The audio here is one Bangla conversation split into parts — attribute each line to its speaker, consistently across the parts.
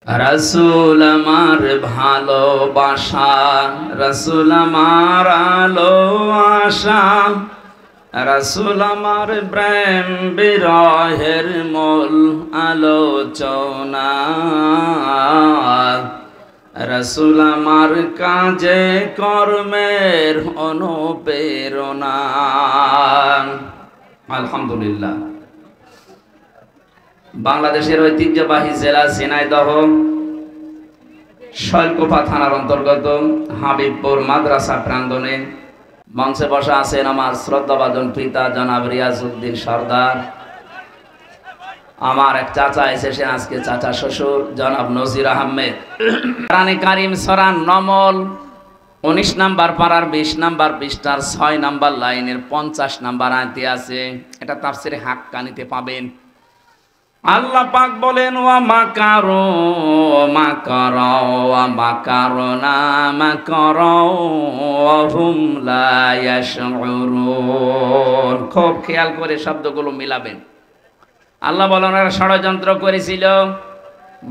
Speaker 1: রাসূল আমার ভালোবাসা, রাসূল আমার আলো আশা, রাসূল আমার প্রেম বিরহের মূল আলোচনা, রাসূল আমার কাজে কর্মের অনুপ্রেরণা। আলহামদুলিল্লাহ। বাংলাদেশের ঐতিহ্যবাহী জেলা ঝিনাইদহ শৈলকুপা থানার অন্তর্গত হাবিবপুর মাদ্রাসা প্রাঙ্গণে মঞ্চে বসা আছেন আমার শ্রদ্ধাভাজন পিতা জনাব রিয়াজউদ্দিন সরদার। আমার এক চাচা এসেছেন আজকে, চাচা শ্বশুর জনাব নজির আহমেদ। কোরআনে কারীম সূরা নমল 19 নাম্বার পারার 20 নাম্বার পৃষ্ঠার 6 নাম্বার লাইনের 50 নাম্বার আয়াতে আছে। এটা তাফসিরে হাক্কানিতে পাবেন। আল্লাহ পাক বলেন, ওয়া মাকারু মাকারা ওয়া মাকারনা মাকারা ওয়া হুম লা ইয়াশউরুন। খুব খেয়াল করে শব্দগুলো মিলাবেন। আল্লাহ বলেন ওরা ষড়যন্ত্র করেছিল।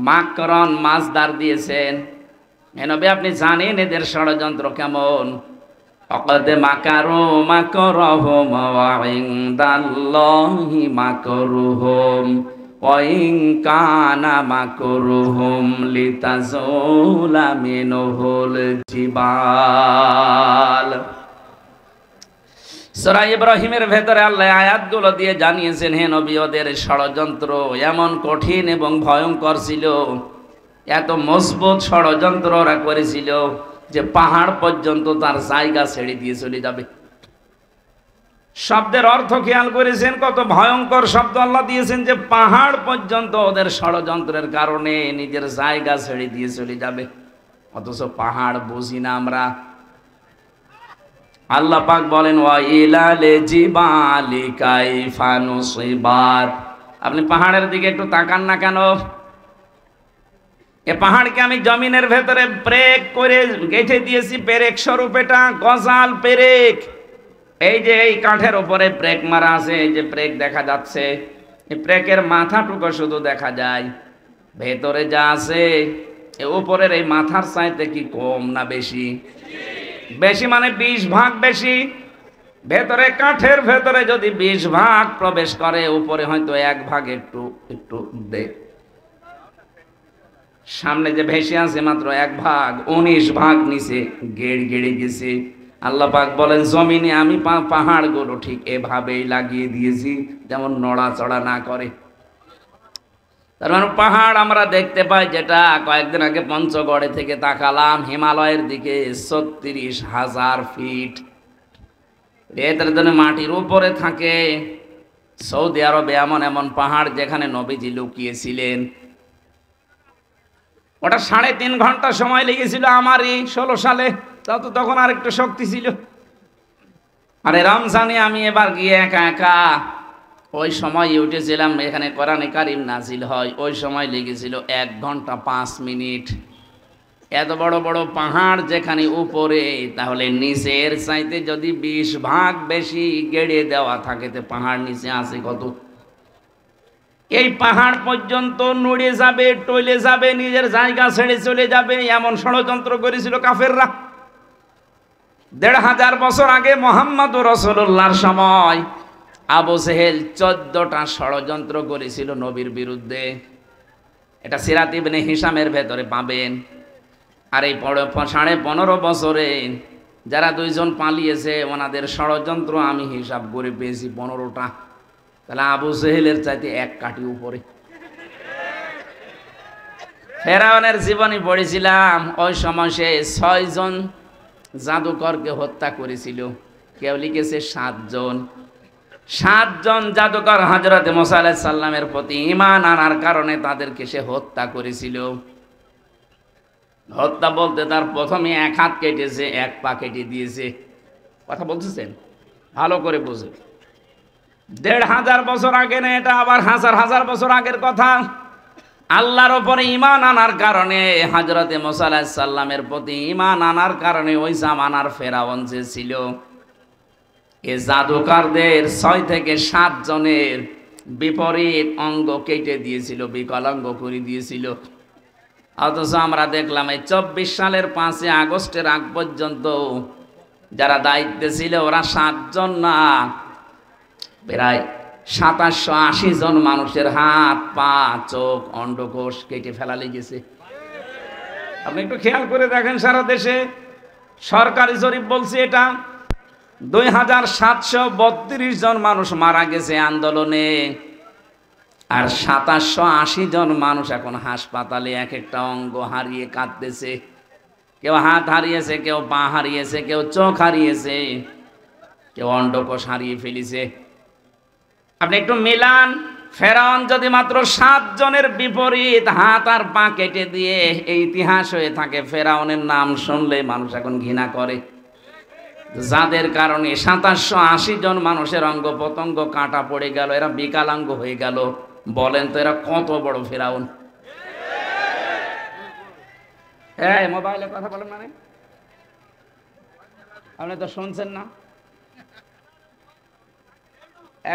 Speaker 1: মাকরন মাজদার দিয়েছেন। নবী আপনি জানেন এদের ষড়যন্ত্র কেমন। অকদ মাকারু মাকারহুম ওয়া ইনদাল্লাহি মাকরুহুম ওয়া ইন কানা মাকরুহুম লিতাজুলা মিনহুল জিবাল। সূরা ইব্রাহিমের ভেতরে আল্লাহ আয়াতগুলো দিয়ে জানিয়েছেন, হে নবী ওদের ষড়যন্ত্র এমন কঠিন এবং ভয়ঙ্কর ছিল, এত মজবুত ষড়যন্ত্র ওরা করেছিল যে পাহাড় পর্যন্ত তার জায়গা ছেড়ে দিয়ে চলে যাবে। শব্দের অর্থ খেয়াল করেছেন, কত ভয়ঙ্কর শব্দ আল্লাহ দিয়েছেন যে পাহাড় পর্যন্ত ওদের ষড়যন্ত্রের কারণে নিজের জায়গা ছেড়ে দিয়ে চলে যাবে। অথচ পাহাড় বুঝি না আমরা। আল্লাহ পাক বলেন, ওয়া ইলালে জিবালি কাইফা নুসিবাত। আপনি পাহাড়ের দিকে একটু তাকান না কেন? এ পাহাড়কে আমি জমিনের ভেতরে ব্রেক করে গেঁথে দিয়েছি, পেরেক স্বরূপ। এটা গজাল পেরেক। এই যে এই কাঠের উপরে ব্রেক মারা আছে, এই যে ব্রেক দেখা যাচ্ছে, এই ব্রেকের মাথাটুকু শুধু দেখা যায়। ভেতরে যা আছে উপরের এই মাথার চাইতে কি কম না বেশি? বেশি মানে 20 ভাগ বেশি। ভেতরে কাঠের ভেতরে যদি 20 ভাগ প্রবেশ করে, উপরে হয়তো 1 ভাগ একটু একটু দেখ। সামনে যে ভেসে আছে মাত্র 1 ভাগ, 19 ভাগ নিচে গেড়ে গেছে। আল্লাহ পাক বলেন, জমিনে আমি পাহাড়গুলো ঠিক এভাবেই লাগিয়ে দিয়েছি যেমন নড়াচড়া না করে। তার মানে পাহাড় আমরা দেখতে পাই, যেটা কয়েকদিন আগে পঞ্চগড়ে থেকে তাকালাম হিমালয়ের দিকে 36,000 ফিট। এদের জন্য মাটির উপরে থাকে। সৌদি আরবে এমন এমন পাহাড় যেখানে নবীজি লুকিয়েছিলেন। ওটা 3.5 ঘন্টা সময় লেগেছিল আমারই 16 সালে। তখন আর একটু শক্তি ছিল। আরে রমজানে আমি এবার গিয়ে একা একা ওই সময় উঠেছিলাম, এখানে কোরআনে কারীম নাজিল হয়। ওই সময় লেগেছিল 1 ঘন্টা 5 মিনিট। এত বড় বড় পাহাড় যেখানে উপরে, তাহলে নিচের চাইতে যদি 20 ভাগ বেশি গেড়ে দেওয়া থাকে, তো পাহাড় নিচে আছে কত? এই পাহাড় পর্যন্ত নড়ে যাবে, টলে যাবে, নিজের জায়গা ছেড়ে চলে যাবে, এমন ষড়যন্ত্র করেছিল কাফেররা। 1500 বছর আগে মুহাম্মদুর রাসূলুল্লাহর সময় আবু জেহেল 14টা ষড়যন্ত্র করেছিল নবীর বিরুদ্ধে। এটা সিরাত ইবনে হিশামের ভেতরে পাবেন। আর এই 15.5 বছরে যারা 2 জন পালিয়েছে, ওনাদের ষড়যন্ত্র আমি হিসাব করে পেয়েছি 15টা। তাহলে আবু জেহেলের চাইতে 1 কাঠি উপরে। ফেরাউনের জীবনী পড়েছিলাম, ওই সময় সে 6 জন জাদুকরকে হত্যা করেছিল। কেউ লিখেছে 7 জন। 7 জন জাদুকর হযরত মুসা আলাইহিস সালামের প্রতি ঈমান আনার কারণে তাদেরকে সে হত্যা করেছিল। হত্যা বলতে তার প্রথমে 1 হাত কেটেছে, 1 পা কেটে দিয়েছে। কথা বলতেছেন? ভালো করে বুঝে। 1500 বছর আগে না, এটা আবার হাজার হাজার বছর আগের কথা। আল্লাহর উপরে ঈমান আনার কারণে, হযরত মুসা আলাইহিস সালামের প্রতি ঈমান আনার কারণে ওই জামানার ফেরাউন যে ছিল, এই জাদুকরদের 6 থেকে 7 জনের বিপরীত অঙ্গ কেটে দিয়েছিল, বিকলাঙ্গ করে দিয়েছিল। অথচ আমরা দেখলাম এই 24 সালের 5 আগস্টের আগ পর্যন্ত যারা দায়িত্বে ছিল ওরা 7 জন না, প্রায় 2780 জন মানুষের হাত, পা, চোখ, অন্ডকোষ কেটে ফেলা লেগেছে। আপনি একটু খেয়াল করে দেখেন, সারা দেশে সরকারি জরিপ বলছে এটা 2732 জন মানুষ মারা গেছে আন্দোলনে, আর 2780 জন মানুষ এখন হাসপাতালে এক একটা অঙ্গ হারিয়ে কাঁদতেছে। কেউ হাত হারিয়েছে, কেউ পা হারিয়েছে, কেউ চোখ হারিয়েছে, কেউ অন্ডকোষ হারিয়ে ফেলেছে। আপনি একটু মিলান, ফেরাউন যদি মাত্র 7 জনের বিপরীত হাত আর পা কেটে দিয়ে এই ইতিহাস হয়ে থাকে, ফেরাউনের নাম শুনলে মানুষ এখন ঘৃণা করে। যাদের কারণে 2780 জন মানুষের অঙ্গ প্রত্যঙ্গ কাটা পড়ে গেল, এরা বিকলাঙ্গ হয়ে গেল, বলেন তো এরা কত বড় ফেরাউন? হ্যাঁ, মোবাইলে কথা বলেন মানে আপনি তো শুনছেন না।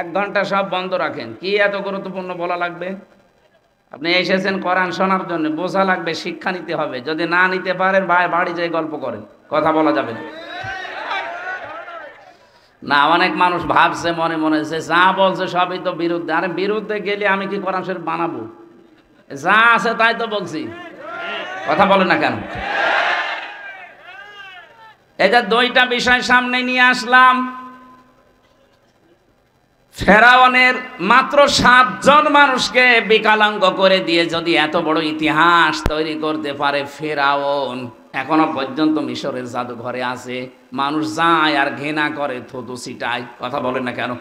Speaker 1: 1 ঘন্টা সব বন্ধ রাখেন। কি এত গুরুত্বপূর্ণ বলা লাগবে? আপনি এসেছেন কোরআন শোনার জন্য, বোঝা লাগবে, শিক্ষা নিতে হবে। যদি না নিতে পারেন ভাই বাড়ি যেয়ে গল্প করেন, কথা বলা যাবে না। না, অনেক মানুষ ভাবছে মনে মনে যে যা বলছে সবই তো বিরুদ্ধে। আরে বিরুদ্ধে গেলে আমি কি কোরআন শরীফ বানাবো? যা আছে তাই তো বলছি, কথা বলে না কেন? এই যে 2টা বিষয় সামনে নিয়ে আসলাম। ফেরাউনের মাত্র 7 জন মানুষকে বিকলাঙ্গ করে দিয়ে যদি এত বড় ইতিহাস তৈরি করতে পারে ফেরাউন, এখনো পর্যন্ত মিশরের জাদুঘরে আছে, মানুষ যায় আর ঘৃণা করে, থুতু ছিটায়, কথা বলেন না কেন?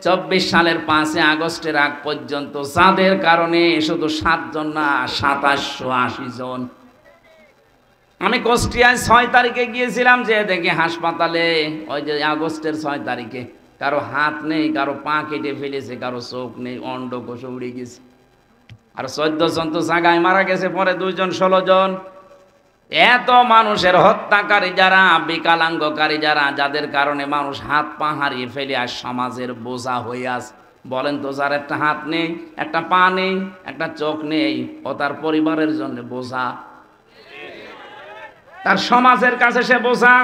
Speaker 1: 24 সালের 5 আগস্টের আগ পর্যন্ত যাদের কারণে শুধু 7 জন না, 2780 জন। আমি কুষ্টিয়ায় 6 তারিখে গিয়েছিলাম, যে দেখি হাসপাতালে ওই যে আগস্টের 6 তারিখে কারো হাত নেই, কারো পা কেটে ফেলেছে, কারো চোখ নেই, অন্ডকোষ উড়ে গেছে। আর 14 জন তো জায়গায় মারা গেছে, পরে 2 জন 16 জন। এত মানুষের হত্যাকারী যারা, বিকলাঙ্গকারী যারা, যাদের কারণে মানুষ হাত পা হারিয়ে ফেলে আর সমাজের বোঝা হয়ে আছে। বলেন তো, যার একটা হাত নেই, একটা পা নেই, একটা চোখ নেই, ও তার পরিবারের জন্য বোঝা, তার সমাজের কাছে সে বোঝা,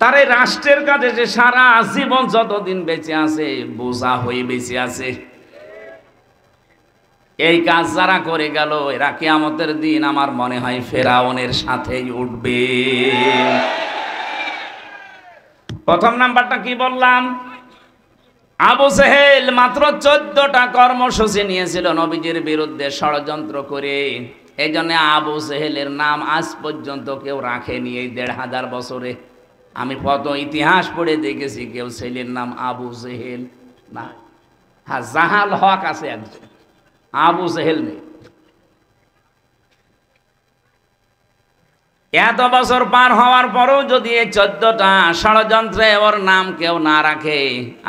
Speaker 1: তার এই রাষ্ট্রের কাছে যে সারা জীবন যতদিন বেঁচে আছে বোঝা হয়ে বেঁচে আছে। এই কাজ যারা করে গেল, এরা কিয়ামতের দিন আমার মনে হয় ফেরাউনের সাথেই উঠবে। প্রথম নাম্বারটা কি বললাম? আবু জেহেল মাত্র 14টা কর্মসূচি নিয়েছিল নবীজির বিরুদ্ধে ষড়যন্ত্র করে। এই জন্য আবু জেহেলের নাম আজ পর্যন্ত কেউ রাখেনি এই 1500 বছরে। আমি কত ইতিহাস পড়ে দেখেছি, কেউ ছেলের নাম আবু জেহেল না। হ্যাঁ, জাহাল হক আছে একজন, আবু জেহেল নেই। এত বছর পার হওয়ার পরেও যদি এই 14টা ষড়যন্ত্রে ওর নাম কেউ না রাখে,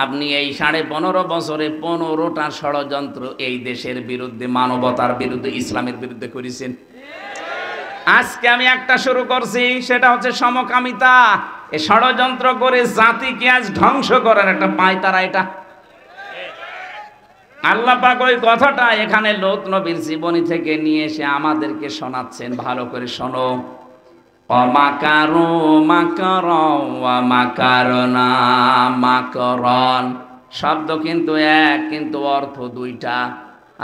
Speaker 1: আপনি এই 15.5 বছরে 15টা ষড়যন্ত্র এই দেশের বিরুদ্ধে, মানবতার বিরুদ্ধে, ইসলামের বিরুদ্ধে করেছেন। আজকে আমি একটা শুরু করছি, সেটা হচ্ছে সমকামিতা। এই ষড়যন্ত্র করে জাতিকে আজ ধ্বংস করার একটা পায়তারা এটা। আল্লাহ পাক ওই কথাটা এখানে লূত নবীর জীবনী থেকে নিয়ে এসে আমাদেরকে শোনাচ্ছেন। ভালো করে শোনো। অমাকারু মাকারন ওয়া মাকারনা মাকরন, শব্দ কিন্তু এক, কিন্তু অর্থ 2টা।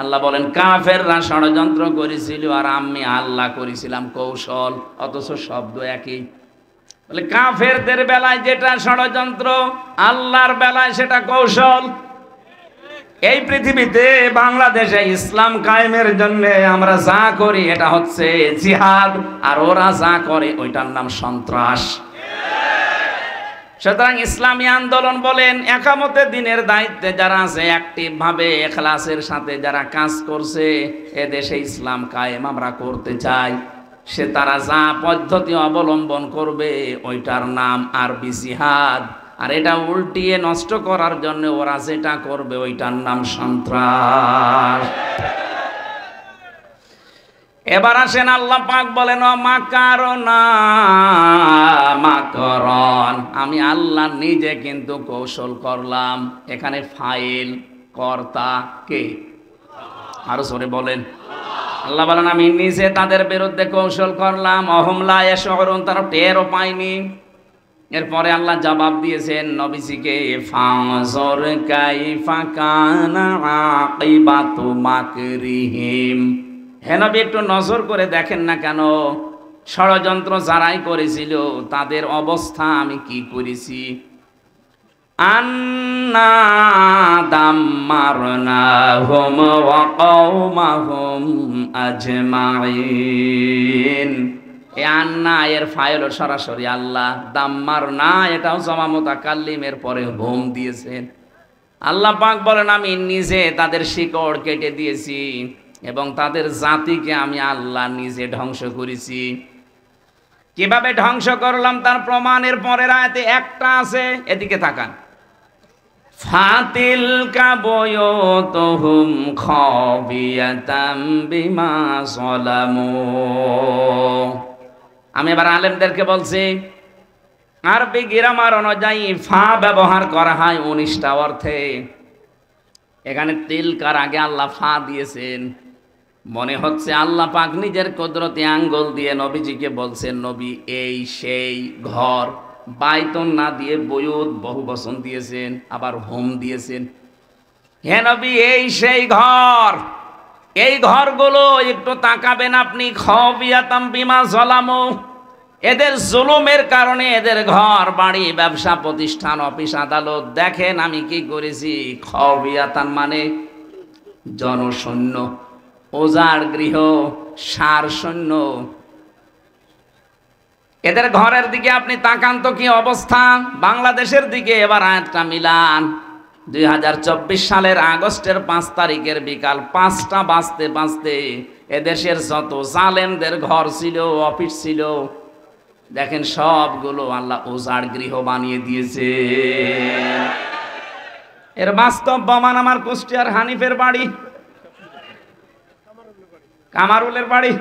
Speaker 1: আল্লাহ বলেন কাফেররা ষড়যন্ত্র করেছিল আর আমি আল্লাহ করেছিলাম কৌশল, অথচ শব্দ একই। বলে কাফেরদের বেলায় যেটা ষড়যন্ত্র, আল্লাহর বেলায় সেটা কৌশল। এই পৃথিবীতে বাংলাদেশে ইসলাম কায়েমের জন্য আমরা যা করি এটা হচ্ছে জিহাদ, আর ওরা যা করে ওইটার নাম সন্ত্রাস। সুতরাং ইসলামী আন্দোলন বলেন, একামতে দিনের দায়িত্বে যারা আছে, অ্যাক্টিভ ভাবে ইখলাসের সাথে যারা কাজ করছে, এ দেশে ইসলাম কায়েম আমরা করতে চাই, সে তারা যা পদ্ধতি অবলম্বন করবে ওইটার নাম আরবি জিহাদ। আর এটা উল্টিয়ে নষ্ট করার জন্য ওরা যেটা করবে ওইটার নাম সন্ত্রাস। এবার আসেন, আল্লাহ পাক বলেন মাকারনা মাকরন, আমি আল্লাহ নিজে কিন্তু কৌশল করলাম। এখানে ফাইল কর্তা কে? আরো জোরে বলেন। আল্লাহ বলেন আমি নিজে তাদের বিরুদ্ধে কৌশল করলাম, অহুম লা ইয়াশউরুন, তারা টেরও পায়নি। এরপরে আল্লাহ জবাব দিয়েছেন নবীজিকে, ফানজুর কাইফা কানা আকিবাতু মাকরিহিম। হে নবী, একটু নজর করে দেখেন না কেন, ষড়যন্ত্র যারাই করেছিল তাদের অবস্থা আমি কি করেছি। আন্না দাম্মারনাহুম ওয়া কওমাহুম আজমাইন। এই আন্না এর ফাইল সরাসরি আল্লাহ, দাম্মারনা এটাও জমা মুতাকাল্লিমের পরে হুম দিয়েছেন। আল্লাহ পাক বলেন আমি নিজে তাদের শিকড় কেটে দিয়েছি এবং তাদের জাতিকে আমি আল্লাহ নিজে ধ্বংস করেছি। কিভাবে ধ্বংস করলাম তার প্রমাণের পরের আয়াতে একটা আছে, এদিকে তাকান। ফাতিলকা বুয়ুতুহুম খাবিয়াতাম বিমা যালামু। আমি এবার আলেমদেরকে বলছি, আরবি গ্রামার অনুযায়ী ফা ব্যবহার করা হয় 19টা অর্থে। এখানে তিলকার আগে আল্লাহ ফা দিয়েছেন। মনে হচ্ছে আল্লাহ পাক নিজের কুদরতি আঙ্গুল দিয়ে নবীজিকে বলছেন, নবী এই সেই ঘর। বাইতুন না দিয়ে বুয়ুত বহু বচন দিয়েছেন, আবার হোম দিয়েছেন। হে নবী এই সেই ঘর, এই ঘরগুলো একটু তাকাবেন আপনি। খাবিয়াতাম বিমা যালামু, এদের জুলুমের কারণে এদের ঘর বাড়ি ব্যবসা প্রতিষ্ঠান অফিস আদালত দেখেন আমি কি করেছি। খাবিয়াতান মানে জনশূন্য, ওজার গৃহ, সার শূন্য। এদের ঘরের দিকে আপনি তাকান তো কি অবস্থা। বাংলাদেশের দিকে এবার আয়াতটা মিলান। 2024 সালের আগস্টের 5 তারিখের বিকাল 5টা বাজতে বাজতে এদেশের যত জালেমদের ঘর ছিল, অফিস ছিল, দেখেন সবগুলো আল্লাহ ওজাড় গৃহ বানিয়ে দিয়েছে। এর বাস্তব প্রমাণ আমার কুষ্টিয়ার হানিফের বাড়ি, কামারুলের বাড়ি,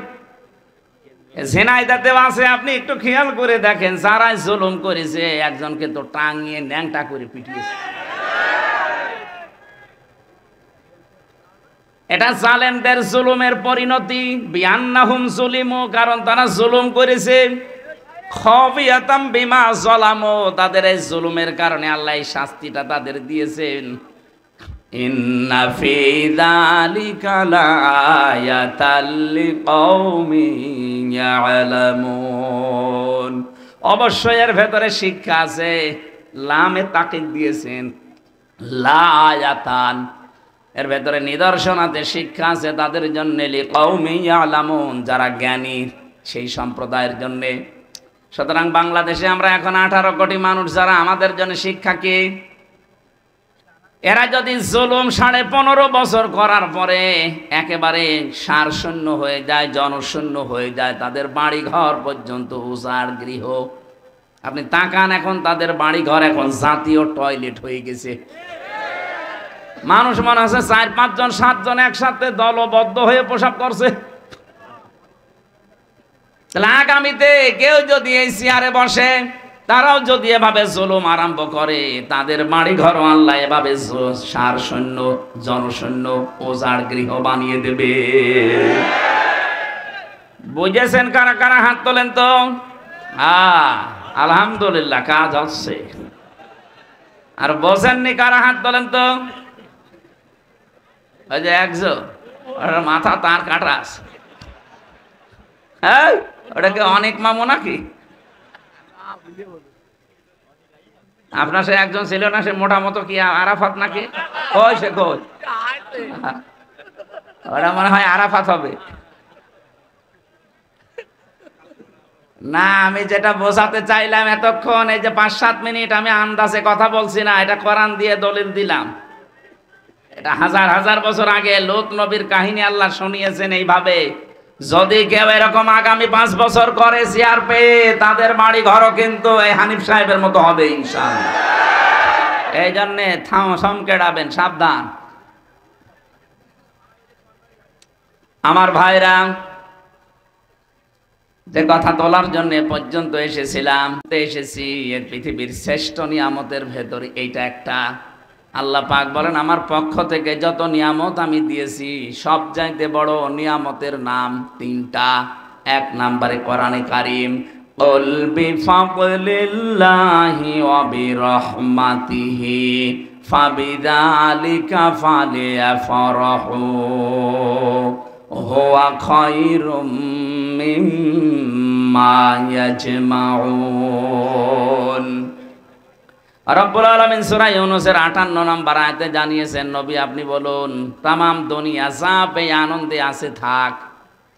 Speaker 1: ঝিনাইদহেও আছে। আপনি একটু খেয়াল করে দেখেন, যারাই জুলুম করেছে একজনকে তো টাঙিয়ে ন্যাংটা করে পিটিয়েছে। এটা জালেমদের জুলুমের পরিণতি। বিআন্নাহুম যুলিমু, কারণ তারা জুলুম করেছে। খাবিয়াতাম বিমা যালামু, তাদের এই জুলুমের কারণে আল্লাহ এই শাস্তিটা তাদের দিয়েছেন। ইন্না ফি যালিকা লাআয়াতাল লিকাওমিন ইয়ালামুন। অবশ্যই এর ভেতরে শিক্ষা আছে। লামে তাকিদ দিয়েছেন, লাআয়াতান, এর ভেতরে নিদর্শন আছে, শিক্ষা আছে তাদের জন্য। লিকাওমিন ইয়ালামুন, যারা জ্ঞানী সেই সম্প্রদায়ের জন্য। সুতরাং বাংলাদেশে আমরা এখন 18 কোটি মানুষ, যারা আমাদের জন্য শিক্ষা কি? এরা যদি জুলুম 15.5 বছর করার পরে একেবারে সার শূন্য হয়ে যায়, জনশূন্য হয়ে যায়, তাদের বাড়ি ঘর পর্যন্ত উজাড় গৃহ। আপনি তাকান, এখন তাদের বাড়ি ঘর এখন জাতীয় টয়লেট হয়ে গেছে। মানুষ মনে আছে 4-5 জন 7 জন একসাথে দলবদ্ধ হয়ে প্রসাব করছে। তাহলে আগামীতে কেউ যদি এই চেয়ারে বসে, তারাও যদি এভাবে জুলুম আরম্ভ করে, তাদের বাড়ি ঘর আল্লাহ এভাবে সার শূন্য, জনশূন্য, ওজাড় গৃহ বানিয়ে দেবে। বুঝেছেন কারা কারা? হাত তোলেন তো। আলহামদুলিল্লাহ, কাজ হচ্ছে। আর বোঝেননি কারা? হাত তোলেন তো। ওই যে একজন, মাথা তার কাটা আছে। হ্যাঁ, ওটাকে অনেক মামু নাকি? আপনার সে একজন ছিল না, সে মোটা মতো কি আরাফাত নাকি? কই সে কই? ওরা মনে হয় আরাফাত হবে না। আমি যেটা বোঝাতে চাইলাম এতক্ষণ, এই যে 5-7 মিনিট আমি আন্দাজে কথা বলছি না, এটা কোরআন দিয়ে দলিল দিলাম। এটা হাজার হাজার বছর আগে লূত নবীর কাহিনী আল্লাহ শুনিয়েছেন এইভাবে। যদি কেউ এরকম আগামী 5 বছর করে চেয়ার পেয়ে, তাদের বাড়ি ঘরও কিন্তু এই হানিফ সাহেবের মতো হবে ইনশাআল্লাহ। এই জন্যে সমকেড়াবেন, সাবধান। আমার ভাইরা, যে কথা তোলার জন্য পর্যন্ত এসেছিলাম, এসেছি এর পৃথিবীর শ্রেষ্ঠ নিয়ামতের ভেতরে এইটা একটা। আল্লাহ পাক বলেন আমার পক্ষ থেকে যত নিয়ামত আমি দিয়েছি সব চাইতে বড় নিয়ামতের নাম তিনটা। এক নম্বরে কোরআনে কারীম, কুল বিফাদলিল্লাহি ওয়া বিরহমাতিহি ফাবিযালিকা ফালিয়াফরাহু হুয়া খায়রুম মিম্মা ইয়াজমাউন। রব্বুল আলামিন সূরা ইউনূসের 58 নম্বর আয়াতে জানিয়েছেন, নবী আপনি বলুন তামাম দুনিয়া যা পেয়ে আনন্দে আছে থাক,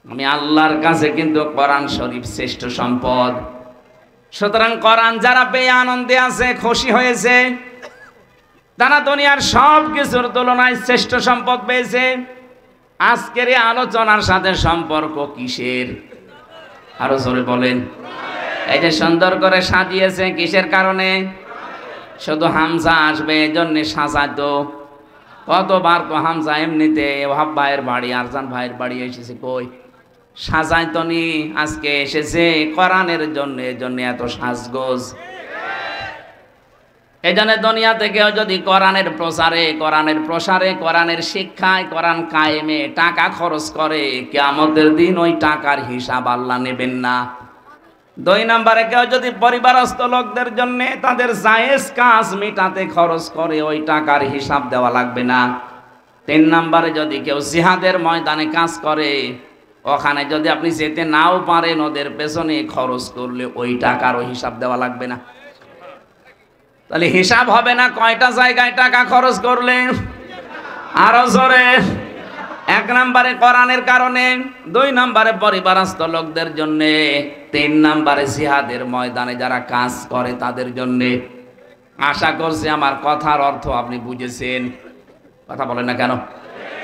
Speaker 1: আমি আল্লাহর কাছে কিন্তু কোরআন শরীফ শ্রেষ্ঠ সম্পদ। সুতরাং কোরআন যারা পেয়ে আনন্দে আছে, খুশি হয়েছে, তারা দুনিয়ার সব কিছুর তুলনায় শ্রেষ্ঠ সম্পদ পেয়েছে। আজকের এই আলোচনার সাথে সম্পর্ক কিসের? আরো জোরে বলেন। এই যে সুন্দর করে সাজিয়েছে কিসের কারণে? শুধু হামজা আসবে এজন্য সাজাতো। কতবার তো হামজা এমনিতে ওহাব ভাইয়ের বাড়ি, আরজান ভাইয়ের বাড়ি এসেছে, কই সাজাইতো নি, আজকে এসেছে কোরআনের জন্য, এজন্য এত সাজগোজ। এজন্য দুনিয়া থেকেও যদি কোরআনের প্রচারে, কোরআনের প্রসারে, কোরআনের শিক্ষায়, কোরআন কায়েমে টাকা খরচ করে, কিয়ামতের দিন ওই টাকার হিসাব আল্লাহ নেবেন না। দুই নম্বরে কেউ যদি পরিবারস্থ লোকদের জন্য তাদের জায়েজ কাজ মিটাতে খরচ করে, ওই টাকার হিসাব দেওয়া লাগবে না। তিন নম্বরে যদি কেউ জিহাদের ময়দানে কাজ করে, ওখানে যদি আপনি যেতে নাও পারেন, ওদের পেছনে খরচ করলে ওই টাকারও হিসাব দেওয়া লাগবে না। তাহলে হিসাব হবে না কয়টা জায়গায় টাকা খরচ করলে? আরো জোরে। এক নম্বরে কোরআনের কারণে, দুই নম্বরে পরিবারস্থ লোকদের জন্য, তিন নম্বরে জিহাদের ময়দানে যারা কাজ করে তাদের জন্য। আশা করছি আমার কথার অর্থ আপনি বুঝেছেন। কথা বলেন না কেন?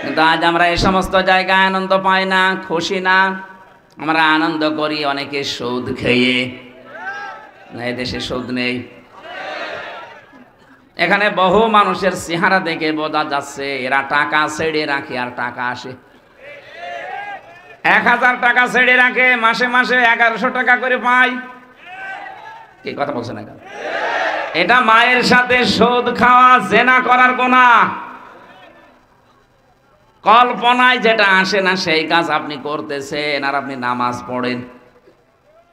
Speaker 1: কিন্তু আজ আমরা এই সমস্ত জায়গায় আনন্দ পাই না, খুশি না। আমরা আনন্দ করি অনেকে সুদ খেয়ে। না, এদেশে সুদ নেই। এখানে বহু মানুষের চেহারা দেখে বোঝা যাচ্ছে এরা টাকা ছেড়ে রাখে আর টাকা আসে। 1000 টাকা ছেড়ে রাখে, মাসে মাসে 1100 টাকা করে পায়। কি কথা বলছেন? এটা মায়ের সাথে সুদ খাওয়া, জেনা করার গুনাহ। কল্পনায় যেটা আসে না সেই কাজ আপনি করতেছেন, আর আপনি নামাজ পড়েন।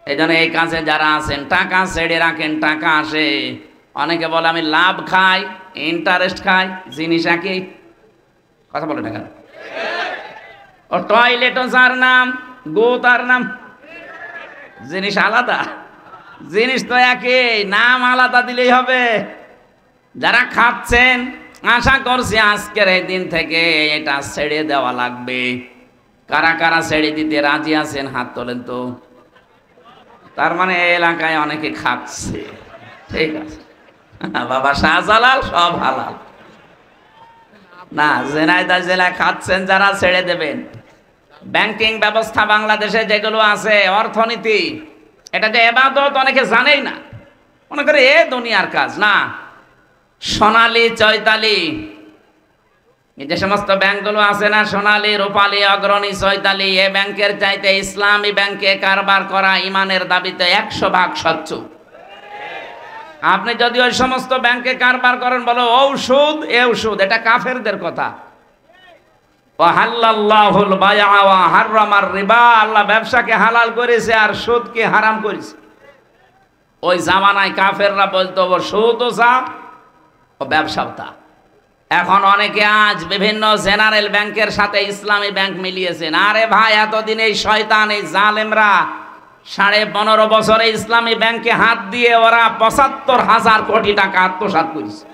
Speaker 1: এই জন্য এই কাজে যারা আছেন, টাকা ছেড়ে রাখেন, টাকা আসে। অনেকে বলে আমি লাভ খাই, ইন্টারেস্ট খাই, জিনিস একই। কথা বলে না কেন? ও টয়লেটও যার নাম, গো তার নাম, জিনিস আলাদা। জিনিস তো একই, নাম আলাদা দিলেই হবে। যারা খাচ্ছেন, আশা করছি আজকের এই দিন থেকে এটা ছেড়ে দেওয়া লাগবে। কারা কারা ছেড়ে দিতে রাজি আছেন হাত তোলেন তো। তার মানে এই এলাকায় অনেকে খাচ্ছে। ঠিক আছে বাবা, শাহজালাল সব হালাল না। জেনাইদা জেলায় খাচ্ছেন যারা, ছেড়ে দেবেন। ব্যাংকিং ব্যবস্থা বাংলাদেশে যেগুলো আছে, অর্থনীতি, এটা যে ইবাদত অনেকে জানেই না, মনে করে এ দুনিয়ার কাজ না। সোনালী, চৈতালি, যে সমস্ত ব্যাংকগুলো আছে না, সোনালী, রূপালী, অগ্রণী, চৈতালি, এ ব্যাংকের চাইতে ইসলামী ব্যাংকে কারবার করা ইমানের দাবিতে 100% স্বচ্ছ। আপনি যদি ওই সমস্ত ব্যাংকে কারবার করেন, বলো ঔষধ এ ঔষধ, এটা কাফেরদের কথা। ওয়াহাল্লাল্লাহুল বাইআ ওয়া হাররামার রিবা, আল্লাহ ব্যবসাকে হালাল করেছে আর সুদকে হারাম করেছে। ওই জামানায় কাফেররা বলতো ও সুদও যা, ও ব্যবসাও তা। এখন অনেকে আজ বিভিন্ন জেনারেল ব্যাংকের সাথে ইসলামী ব্যাংক মিলিয়েছেন। আরে ভাই, এতদিন এই শয়তান, এই জালেমরা 15.5 বছরে ইসলামী ব্যাংকে হাত দিয়ে ওরা 75,000 কোটি টাকা আত্মসাৎ করেছে।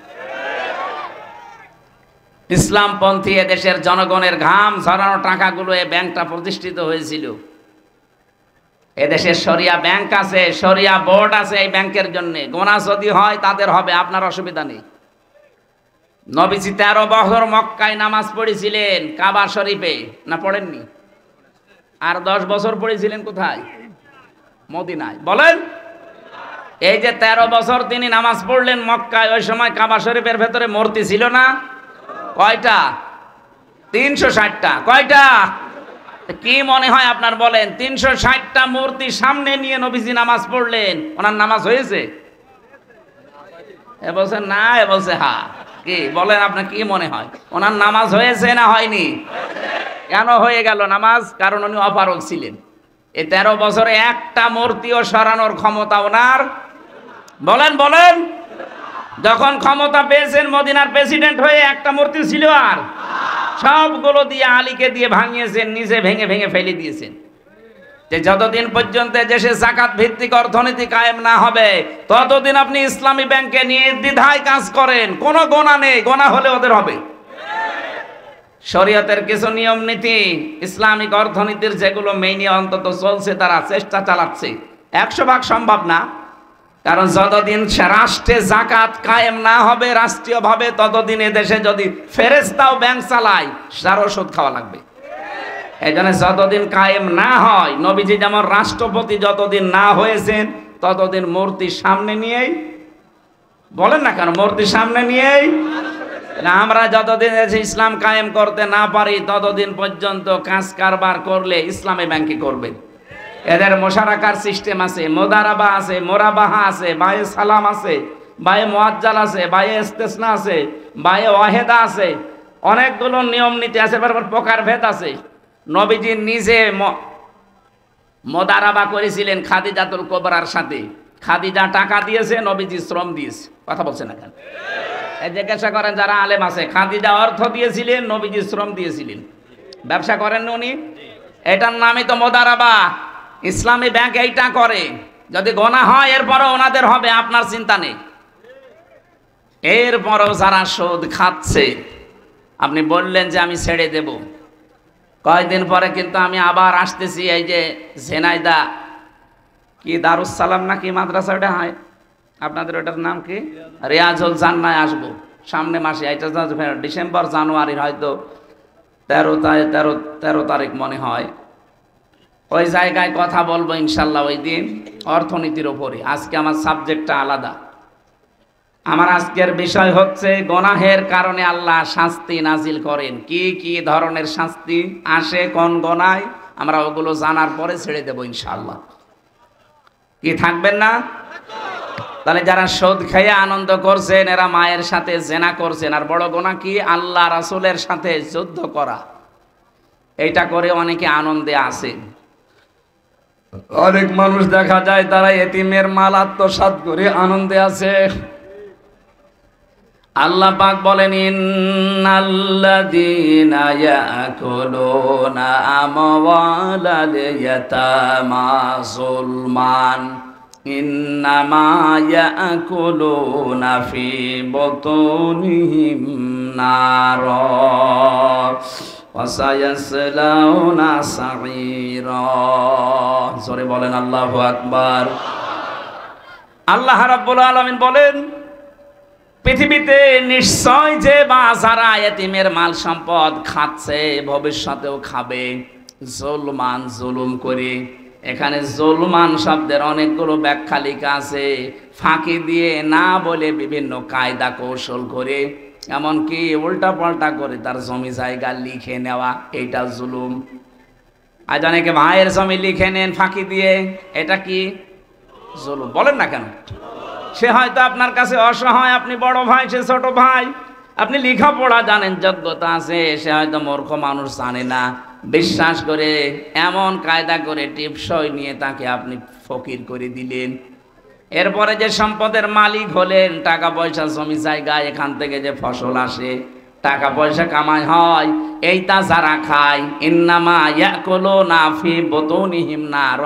Speaker 1: ইসলামপন্থী এদেশের জনগণের ঘাম ঝরানো টাকাগুলো এই ব্যাংকটা প্রতিষ্ঠিত হয়েছিল। এদেশের শরিয়া ব্যাংক আছে, শরিয়া বোর্ড আছে এই ব্যাংকের জন্য। গোনা যদি হয় তাদের হবে, আপনার অসুবিধা নেই। নবীজি 13 বছর মক্কায় নামাজ পড়েছিলেন, কাবা শরীফে, না পড়েননি? আর 10 বছর পড়েছিলেন কোথায়? মদিনায়। বলেন, এই যে 13 বছর তিনি নামাজ পড়লেন মক্কায়, ওই সময় কাবা শরীফের ভেতরে মূর্তি ছিল না? কয়টা? 360টা। কয়টা? কি মনে হয় আপনার বলেন? 360টা মূর্তি সামনে নিয়ে নবীজি নামাজ পড়লেন, ওনার নামাজ হয়েছে? এ বলছে না, এ বলছে হ্যাঁ। কি বলেন, আপনার কি মনে হয় ওনার নামাজ হয়েছে না হয়নি? কেন হয়ে গেল নামাজ? কারণ উনি অপারগ ছিলেন। এই 13 বছরে একটা মূর্তিও সরানোর ক্ষমতা ওনার, বলেন বলেন, যখন ক্ষমতা পেয়েছেন মদিনার প্রেসিডেন্ট হয়ে একটা মূর্তি ছিল আর সবগুলো দিয়ে আলীকে দিয়ে ভাঙিয়েছেন, নিজে ভেঙে ভেঙে ফেলে দিয়েছেন। যে যতদিন পর্যন্ত দেশে যাকাত ভিত্তিক অর্থনীতি কায়েম না হবে ততদিন আপনি ইসলামী ব্যাংকে নির্দ্বিধায় কাজ করেন, কোনো গোনা নেই, গোনা হলে ওদের হবে। শরীয়তের কিছু নিয়ম নীতি ইসলামিক অর্থনীতির যেগুলো মেইনে অন্তত চলছে, তারা চেষ্টা চালাচ্ছে। 100% সম্ভব না, কারণ যতদিন রাষ্ট্রে যাকাত কায়েম না হবে রাষ্ট্রীয়ভাবে, ততদিন এদেশে যদি ফেরেশতাও ব্যাংক চালায় তার ওষুধ খাওয়া লাগবে। এই জন্য যতদিন কায়েম না হয়, নবীজি যেমন রাষ্ট্রপতি যতদিন না হয়েছেন ততদিন মূর্তির সামনে নিয়েই, বলেন না কেন, মূর্তির সামনে নিয়েই আমরা যতদিন ইসলাম কায়েম করতে না পারি ততদিন পর্যন্ত কাজ কারবার করলে ইসলামী ব্যাংকে করবে। এদের মোশারাকার সিস্টেম আছে, মোদারাবা আছে, মোরাবাহা আছে, বায়ে সালাম আছে, বায়ে মুআজ্জাল আছে, বায়ে ইস্তেসনা আছে, বায়ে ওয়াহেদা আছে, অনেকগুলো নিয়ম নীতি আছে, প্রকার ভেদ আছে। নবীজি নিজে মোদারাবা করেছিলেন খাদিজাতুল কুবরার সাথে। খাদিজা টাকা দিয়েছে, নবীজি শ্রম দিয়েছে। কথা বলছেন না কেন? জিজ্ঞাসা করেন যারা আলেম আছে, খাদিজা অর্থ দিয়েছিলেন, নবীজি শ্রম দিয়েছিলেন। ব্যবসা করেন উনি, এটার নামই তো মোদারাবা। ইসলামী ব্যাংক এইটা করে। যদি গোনা হয় এরপরও ওনাদের হবে, আপনার চিন্তা নেই। এরপরও যারা সুদ খাচ্ছে, আপনি বললেন যে আমি ছেড়ে দেব, কয়েকদিন পরে কিন্তু আমি আবার আসতেছি। এই যে ঝেনাইদা কি দারুস সালাম না কি মাদ্রাসা, ওটা হয় আপনাদের, ওটার নাম কি, রিয়াজুল জান্নায় আসবো সামনে মাসে। এটা ডিসেম্বর জানুয়ারির হয়তো 13 তারিখ মনে হয়। ওই জায়গায় কথা বলবো ইনশাল্লাহ ওই দিন অর্থনীতির ওপরে। আজকে আমার সাবজেক্টটা আলাদা। আমার আজকের বিষয় হচ্ছে গোনাহের কারণে আল্লাহ শাস্তি নাজিল করেন। কি কি ধরনের শাস্তি আসে কোন গোনায়, আমরা ওগুলো জানার পরে ছেড়ে দেব ইনশাআল্লাহ। কি থাকবেন না? তাহলে যারা সুদ খেয়ে আনন্দ করছেন এরা মায়ের সাথে জেনা করছেন। আর বড় গোনা কি? আল্লাহ রাসূলের সাথে যুদ্ধ করা। এইটা করে অনেকে আনন্দে আছে। অনেক মানুষ দেখা যায় তারা এতিমের মাল আত্মসাৎ করে আনন্দে আছে। আল্লাহ পাক বলেন, ইন্নাল্লাযীনা ইয়াকুলুনা আমওয়ালাল ইয়াতামা যুলমান ইন্নামা ইয়াকুলুনা ফি বুতুনিহিম নারা ওয়া সায়াসলাউনা সাঈরা। জোরে বলেন আল্লাহু আকবার। আল্লাহ রাব্বুল আলামিন বলেন, পৃথিবীতে নিশ্চয় যে বা যারা এতিমের মাল সম্পদ খাচ্ছে ভবিষ্যতেও খাবে জুলমান, জুলুম করে। এখানে জুলমান শব্দের অনেকগুলো ব্যাখ্যা লেখা আছে। ফাঁকি দিয়ে, না বলে বিভিন্ন কায়দা কৌশল করে, এমনকি উল্টা পাল্টা করে তার জমি জায়গা লিখে নেওয়া, এইটা জুলুম। আজ অনেকে ভাইয়ের জমি লিখে নেন ফাঁকি দিয়ে, এটা কি জুলুম? বলেন না কেন? সে হয়তো আপনার কাছে অসহায়, আপনি বড় ভাই, সে ছোট ভাই, আপনি লেখাপড়া জানেন, যোগ্যতা আছে, সে হয়তো মূর্খ মানুষ, জানে না, বিশ্বাস করে এমন কায়দা করে টিপসই নিয়ে তাকে আপনি ফকির করে দিলেন। এরপরে যে সম্পদের মালিক হলেন, টাকা পয়সা জমি জায়গা, এখান থেকে যে ফসল আসে, টাকা পয়সা কামাই হয়, এইটা যারা খায়, ইন্নামা ইয়াকুলুনা ফি বুতুনিহিম নার,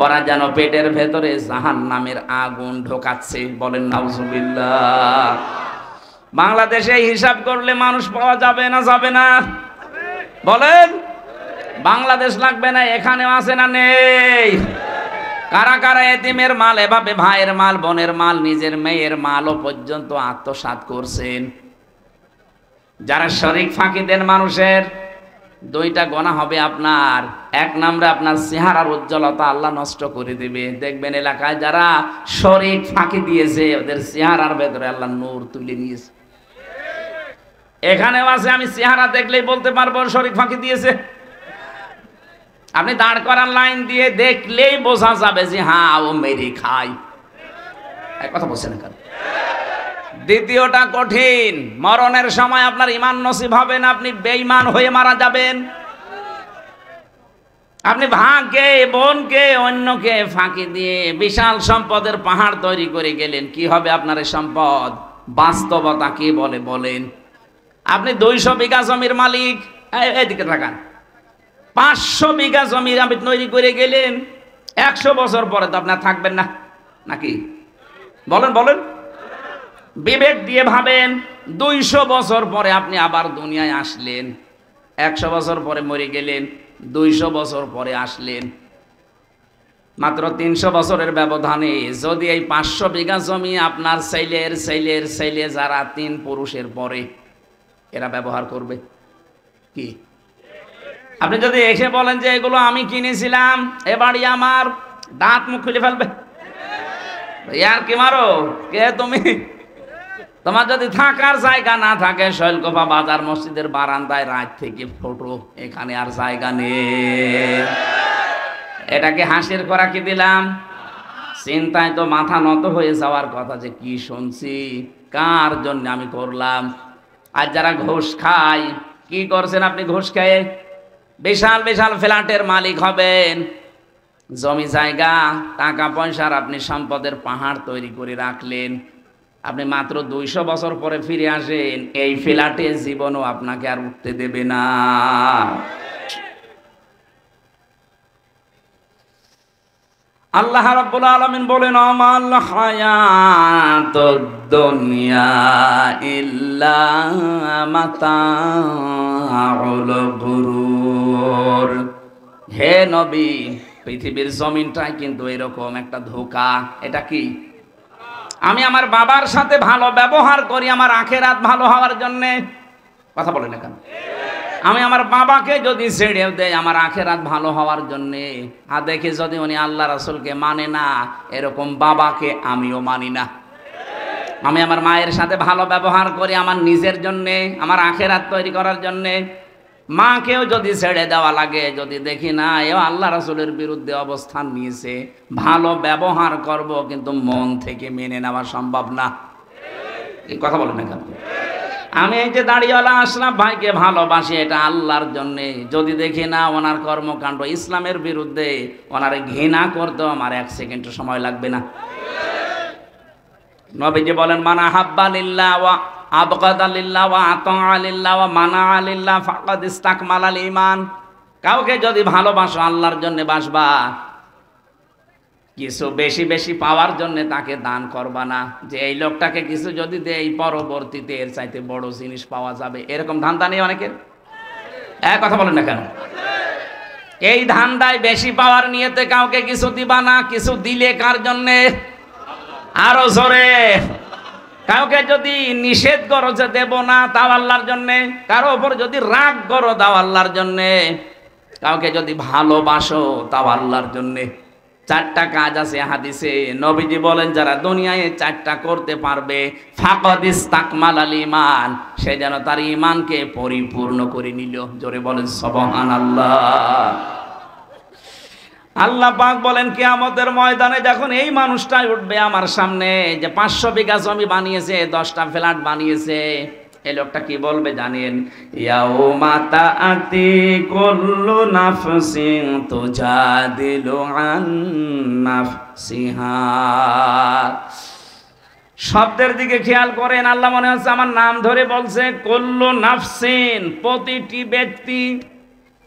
Speaker 1: ওরা যেন পেটের ভেতরে জাহান্নামের আগুন ঢোকাচ্ছে। বলেন নাউজুবিল্লাহ। বাংলাদেশে হিসাব করলে মানুষ পাওয়া যাবে না, যাবে না? বলেন, বাংলাদেশ লাগবে না? এখানেও আছে না নেই? কারা কারা এতিমের মাল এভাবে, ভাইয়ের মাল, বোনের মাল, নিজের মেয়ের মালও পর্যন্ত আত্মসাৎ করছেন? যারা শরীক ফাঁকি দেন মানুষের, দুইটা গোনা হবে আপনার। এক নম্বরে আপনার চেহারার উজ্জ্বলতা আল্লাহ নষ্ট করে দিবে। দেখবেন এলাকায় যারা শরীক ফাঁকি দিয়েছে ওদের চেহারার ভেতরে আল্লাহ নূর তুলে নিয়েছে। এখানেও আছে, আমি চেহারা দেখলেই বলতে পারবো শরীক ফাঁকি দিয়েছে। আপনি দাঁড় করান লাইন দিয়ে, দেখলেই বোঝা যাবে যে হ্যাঁ ও মেরে খায়। কথা বলছেন কেন? দ্বিতীয়টা কঠিন, মরণের সময় আপনার ঈমান নসিব হবে না, আপনি বেঈমান হয়ে মারা যাবেন। আপনি ভাগ্যে বোনকে অন্যকে ফাঁকি দিয়ে বিশাল সম্পদের পাহাড় তৈরি করে গেলেন, কি হবে আপনার এই সম্পদ? বাস্তবতা কি বলে বলেন? আপনি 200 বিঘা জমির মালিক, এদিকে থাকান, 500 বিঘা জমি আপনি তৈরি করে গেলেন, 100 বছর পরে তো আপনার থাকবেন না, নাকি বলেন বলেন? বিবেক দিয়ে ভাবেন, 200 বছর পরে আপনি আবার দুনিয়ায় আসলেন, 100 বছর পরে মরে গেলেন, 200 বছর পরে আসলেন, মাত্র 300 বছরের ব্যবধানে যদি এই 500 বিঘা জমি আপনার ছেলের ছেলের ছেলে যারা 3 পুরুষের পরে এরা ব্যবহার করবে কি? আপনি যদি এসে বলেন যে এগুলো আমি কিনেছিলাম, এ বাড়ি আমার, দাঁত মুখ খুলে ফেলবে। ইয়ার কি মারো কে তুমি? তোমার যদি থাকার জায়গা না থাকে, শৈলকুপা বাজার মসজিদের বারান্দায় রাত থেকে ফটো, এখানে আর জায়গা নেই। এটাকে হাসির করা কি দিলাম? চিন্তায় তো মাথা নত হয়ে যাওয়ার কথা, যে কি শুনছি, কার জন্য আমি করলাম। আর যারা ঘুষ খায়, কি করছেন আপনি ঘুষ খেয়ে? বিশাল বিশাল ফ্ল্যাটের মালিক হবেন, জমি জায়গা টাকা পয়সার আপনি সম্পদের পাহাড় তৈরি করে রাখলেন, আপনি মাত্র 200 বছর পরে ফিরে আসেন, এই ফ্ল্যাটে জীবনও আপনাকে আর উঠতে দেবে না। আল্লাহ রাব্বুল আলামিন বলেন, আমাল হায়াতুদ দুনিয়া ইল্লা মাতাউল গুরুর। হে নবী, পৃথিবীর জমিনটাই কিন্তু এরকম একটা ধোঁকা। এটা কি? আমি আমার বাবার সাথে ভালো ব্যবহার করি আমার আখেরাত ভালো হওয়ার জন্য। কথা বলেন না কেন? আমি আমার বাবাকে যদি ছেড়ে দেই আমার আখেরাত ভালো হওয়ার জন্য, আর দেখে যদি উনি আল্লাহ রাসূলকে মানে না, এরকম বাবাকে আমিও মানি না। আমি আমার মায়ের সাথে ভালো ব্যবহার করি আমার নিজের জন্যে, আমার আখেরাত তৈরি করার জন্যে। মাকেও যদি ছেড়ে দেওয়া লাগে, যদি দেখি না এও আল্লাহ রাসূলের বিরুদ্ধে অবস্থান নিয়েছে, ভালো ব্যবহার করব, কিন্তু মন থেকে মেনে নেওয়া সম্ভব না। এই কথা বলেন না কেন? আমি এই যে দাড়িওয়ালা আশরাফ ভাইকে ভালোবাসি, এটা আল্লাহর জন্যে। যদি দেখি না ওনার কর্মকাণ্ড ইসলামের বিরুদ্ধে, ওনারে ঘৃণা করতেও আমার 1 সেকেন্ড সময় লাগবে না। নবীজি বলেন, মানা হাব্বা লিল্লাহ ওয়া আবগাদা লিল্লাহ ওয়া আতাআ লিল্লাহ ওয়া মানা লিল্লাহ ফাকাদ ইসতাকমালাল ঈমান। কাউকে যদি ভালোবাসো আল্লাহর জন্য বাসবা, কিছু বেশি বেশি পাওয়ার জন্য তাকে দান করবা না, যে এই লোকটাকে কিছু যদি দেই পরবর্তীতে এর চাইতে বড় জিনিস পাওয়া যাবে, এরকম ধান্দা নেই অনেকের। এক কথা বলেন না কেন? এই ধান্দায় বেশি পাওয়ার নিয়েতে কাউকে কিছু দিবা না। কিছু দিলে কার জন্যে? আরো জোরে। কাউকে যদি নিষেধ করো যে দেব না, তাও আল্লাহর জন্যে। কারো ওপর যদি রাগ করো, তাও আল্লাহর জন্যে। কাউকে যদি ভালোবাসো, তাও আল্লাহর জন্যে। 4টা কাজ আছে হাদিসে। নবীজি বলেন, যারা দুনিয়ায় 4টা করতে পারবে, ফাকাদ ইসতাকমালাল ঈমান, সে যেন তার ঈমানকে পরিপূর্ণ করে নিল। জোরে বলেন সুবহানাল্লাহ। আল্লাহ পাক বলেন, কিয়ামতের ময়দানে যখন এই মানুষটাই উঠবে আমার সামনে, যে 500 বিঘা জমি বানিয়েছে, 10টা ফ্ল্যাট বানিয়েছে, এই লোকটা কি বলবে জানেন? ইয়াউমা তাআতি কুল্লু নাফসিন তুজাদিলু আন নাফসিহা। শব্দের দিকে খেয়াল করেন, আল্লাহ মনে হচ্ছে আমার নাম ধরে বলছে। কুল্লু নাফসিন, প্রতিটি ব্যক্তি।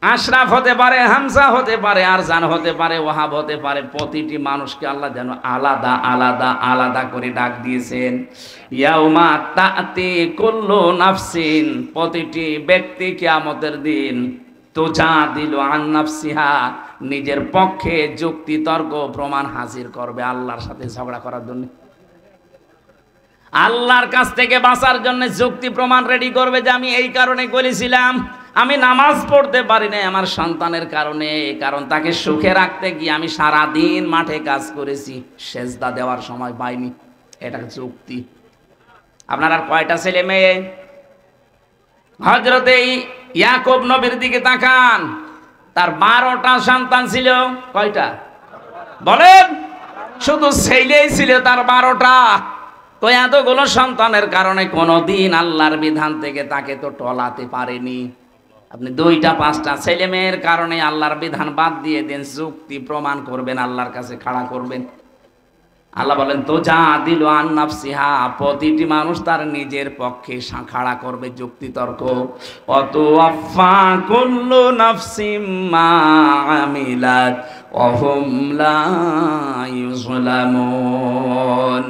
Speaker 1: আশরাফ হতে পারে, হামজা হতে পারে, আরজান হতে পারে, ওয়াহাব হতে পারে। প্রতিটি মানুষকে আল্লাহ যেন আলাদা আলাদা আলাদা করে ডাক দিয়েছেন। ইয়াউমা তাআতি কুল্লু নাফসিন, প্রতিটি ব্যক্তি কিয়ামতের দিন তুজাদিলু আন নাফসিহা, নিজের পক্ষে যুক্তি তর্ক প্রমাণ হাজির করবে আল্লাহর সাথে ঝগড়া করার জন্য। আল্লাহর কাছ থেকে বাঁচার জন্য যুক্তি প্রমাণ রেডি করবে, যে আমি এই কারণে করেছিলাম, আমি নামাজ পড়তে পারি না আমার সন্তানের কারণে, কারণ তাকে সুখে রাখতে গিয়ে আমি সারা দিন মাঠে কাজ করেছি, সেজদা দেওয়ার সময় পাইনি। এটা যুক্তি। আপনার আর কয়টা ছেলে মেয়ে? হযরতে ইয়াকুব নবীর দিকে তাকান, তার 12টা সন্তান ছিল। কয়টা বলেন? শুধু ছেলেই ছিল তার 12টা। তো এতগুলো সন্তানের কারণে কোনোদিন আল্লাহর বিধান থেকে তাকে তো টলাতে পারেনি। আপনি 2টা 5টা ছেলে মেয়ের কারণে আল্লাহর বিধান বাদ দিয়ে দেন, যুক্তি প্রমাণ করবেন, আল্লাহর কাছে খাড়া করবেন। আল্লাহ বলেন তো যা দিল আন নাফসিহা, প্রতিটি মানুষ তার নিজের পক্ষে খাড়া করবে যুক্তি তর্ক। অত আফা কুল্লু নাফসিম মা আমিলাত ওয়া হুম লা ইউযলামুন।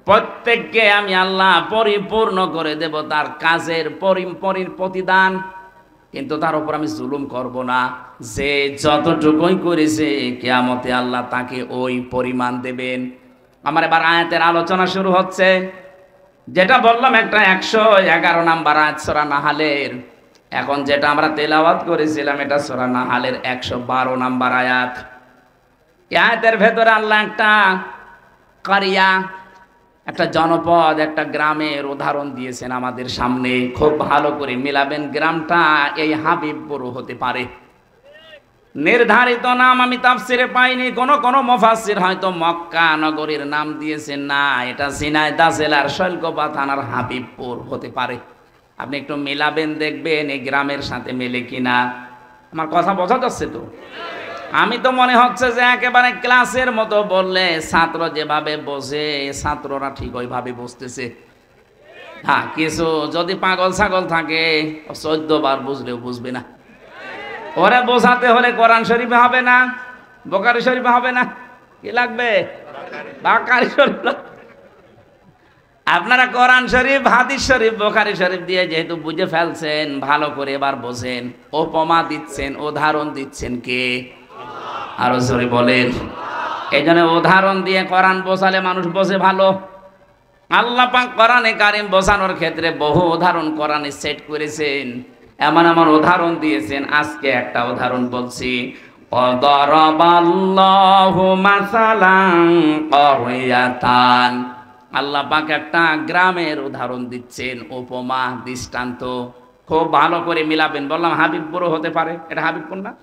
Speaker 1: প্রত্যেককে আমি আল্লাহ পরিপূর্ণ করে দেব তার কাজের প্রতিদান, কিন্তু তার উপর আমি জুলুম করব না। যে যতটুকুই করেছে কিয়ামতে আল্লাহ তাকে ওই পরিমাণ দেবেন। আমার এবার আয়াতের আলোচনা শুরু হচ্ছে। যেটা বললাম একটা 111 নাম্বার আয়াত সূরা নাহালের। এখন যেটা আমরা তেলাওয়াত করেছিলাম এটা সূরা নাহালের 112 নাম্বার আয়াত। এই আয়াতের ভেতরে আল্লাহ একটা কারিয়া, একটা জনপদ, একটা গ্রামের উদাহরণ দিয়েছেন আমাদের সামনে। খুব ভালো করে মিলাবেন। গ্রামটা এই হাবিবপুর হতে পারে। নির্ধারিত নাম আমি তাফসিরে পাইনি। কোন মুফাসসির হয়তো মক্কা নগরীর নাম দিয়েছেন, না, এটা ঝিনাইদহ জেলার শৈলকুপা থানার হাবিবপুর হতে পারে। আপনি একটু মিলাবেন, দেখবেন এই গ্রামের সাথে মেলে কিনা। আমার কথা বোঝা যাচ্ছে তো? আমি তো মনে হচ্ছে যে একেবারে ক্লাসের মতো বললে ছাত্র যেভাবে বোঝে ছাত্ররা ঠিক ওইভাবে বুঝতেছে। হ্যাঁ, কিছু যদি পাগল ছাগল থাকে 14 বার বুঝলেও বুঝবে না। ওরে বোঝাতে হলে কোরআন শরীফে হবে না, বুখারী শরীফে হবে না, কি লাগবে? বুখারী শরীফ। আপনারা কোরআন শরীফ, হাদিস শরীফ, বুখারী শরীফ দিয়ে যেহেতু বুঝে ফেলছেন, ভালো করে এবার বোঝেন। উপমা দিচ্ছেন, উদাহরণ দিচ্ছেন কে? আরো জোরে বলেন। এই জন্য উদাহরণ দিয়ে কোরআন বোঝালে মানুষ বোঝে ভালো। আল্লাহ পাক কোরআনে কারীম বোঝানোর ক্ষেত্রে বহু উদাহরণ কোরআনে সেট করেছেন, এমন এমন উদাহরণ দিয়েছেন। আজকে একটা উদাহরণ বলছি। ওয়াদারাবাল্লাহু মাসালান ক্বরিয়াতান। আল্লাহ পাক একটা গ্রামের উদাহরণ দিচ্ছেন, উপমা, দৃষ্টান্ত। খুব ভালো করে মিলাবেন। বললাম হাবিবপুর হতে পারে, এটা হাবিবপুর না?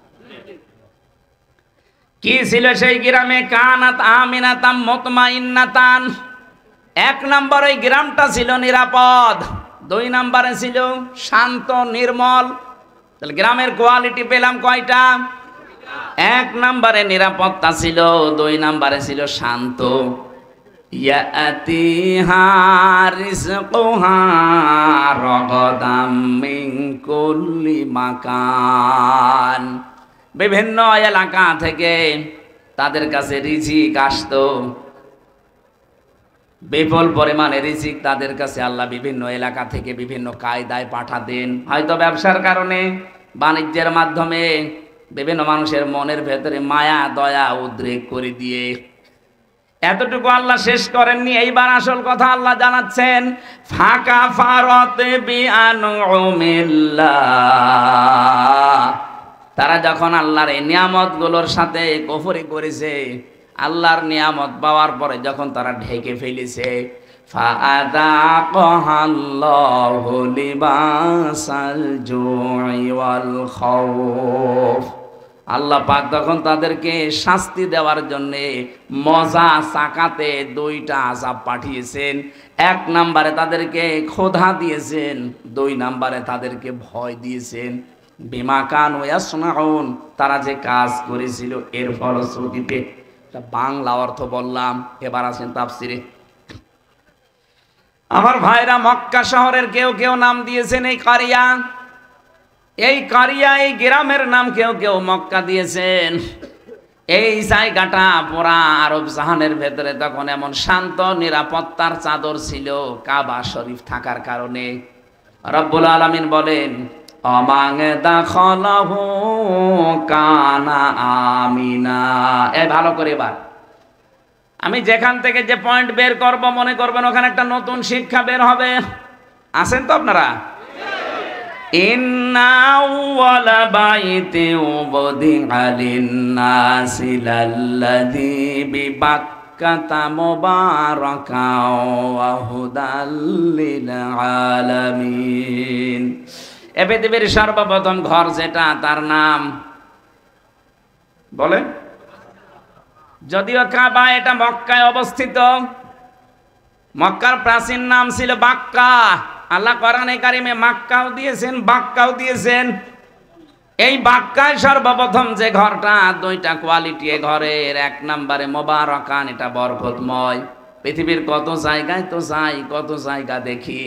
Speaker 1: কি ছিল সেই গ্রামে? কানাত আমিনাতাম মুতমাইন্নাতান। 1 নম্বর ওই গ্রামটা ছিল নিরাপদ। 2 নম্বরে ছিল শান্ত নির্মল। তাহলে গ্রামের কোয়ালিটি পেলাম কয়টা? 1 নম্বরে নিরাপত্তা ছিল, 2 নম্বরে ছিল শান্ত। ইয়াতিহা রিজকুহা রাগাদাম মিন কুল্লি মাকান। বিভিন্ন এলাকা থেকে তাদের কাছে রিজিক আসতো, বিপুল পরিমাণে রিজিক তাদের কাছে আল্লাহ বিভিন্ন এলাকা থেকে বিভিন্ন কায়দায় পাঠাতেন। হয়তো ব্যবসার কারণে, বাণিজ্যের মাধ্যমে বিভিন্ন মানুষের মনের ভেতরে মায়া দয়া উদ্রেক করে দিয়ে। এতটুকু আল্লাহ শেষ করেননি। এইবার আসল কথা আল্লাহ জানাচ্ছেন। ফাকা ফারাতে বিআনউমিল্লাহ। তারা যখন আল্লাহর এই নিয়ামতগুলোর সাথে কুফরি করেছে, আল্লাহর নিয়ামত পাওয়ার পরে যখন তারা ঢেকে ফেলেছে, ফাআযাকাহাল্লাহু লিবাসাল জুই ওয়াল খাউফ। আল্লাহ পাক তখন তাদেরকে শাস্তি দেওয়ার জন্য মজা চাকাতে 2টা আযাব পাঠিয়েছেন। 1 নম্বরে তাদেরকে ক্ষুধা দিয়েছেন, 2 নম্বরে তাদেরকে ভয় দিয়েছেন। বিমা কানু ইয়াসনাউন, তারা যে কাজ করেছিল এর ফলশ্রুতিতে। বাংলা অর্থ বললাম, এবার আছেন তাফসিরে। আমার ভাইরা, মক্কা শহরের কেউ কেউ নাম দিয়েছেন এই কারিয়া। এই কারিয়া, এই গ্রামের নাম কেউ কেউ মক্কা দিয়েছেন। এই জায়গাটা পুরা আরব জাহানের ভেতরে তখন এমন শান্ত নিরাপত্তার চাদর ছিল কাবা শরীফ থাকার কারণে। রব্বুল আলামিন বলেন, অমাং দাখালাহু কানা আমিনা। এই ভালো করে এবার আমি যেখান থেকে যে পয়েন্ট বের করব, মনে করবেন ওখানে একটা নতুন শিক্ষা বের হবে। আছেন তো আপনারা? ইন্না আউওয়ালা বাইতি উবদিআ লিন-নাসি লাল্লাযী বিবাক্কাতা মুবারাকাও ওয়া হুদাল লিল আলামিন। এ পৃথিবীর সর্বপ্রথম ঘর যেটা, তার নাম বলেন। যদিও কাবা এটা মক্কায় অবস্থিত, মক্কার প্রাচীন নাম ছিল বাক্কা। আল্লাহ কোরআনে কারিমে মাক্কাও দিয়েছেন, বাক্কাও দিয়েছেন। এই বাক্কায় সর্বপ্রথম যে ঘরটা, দুইটা কোয়ালিটি ঘরের। এক নম্বরে মোবারকান, এটা বরকতময়। পৃথিবীর কত জায়গায় তো যাই, কত জায়গা দেখি,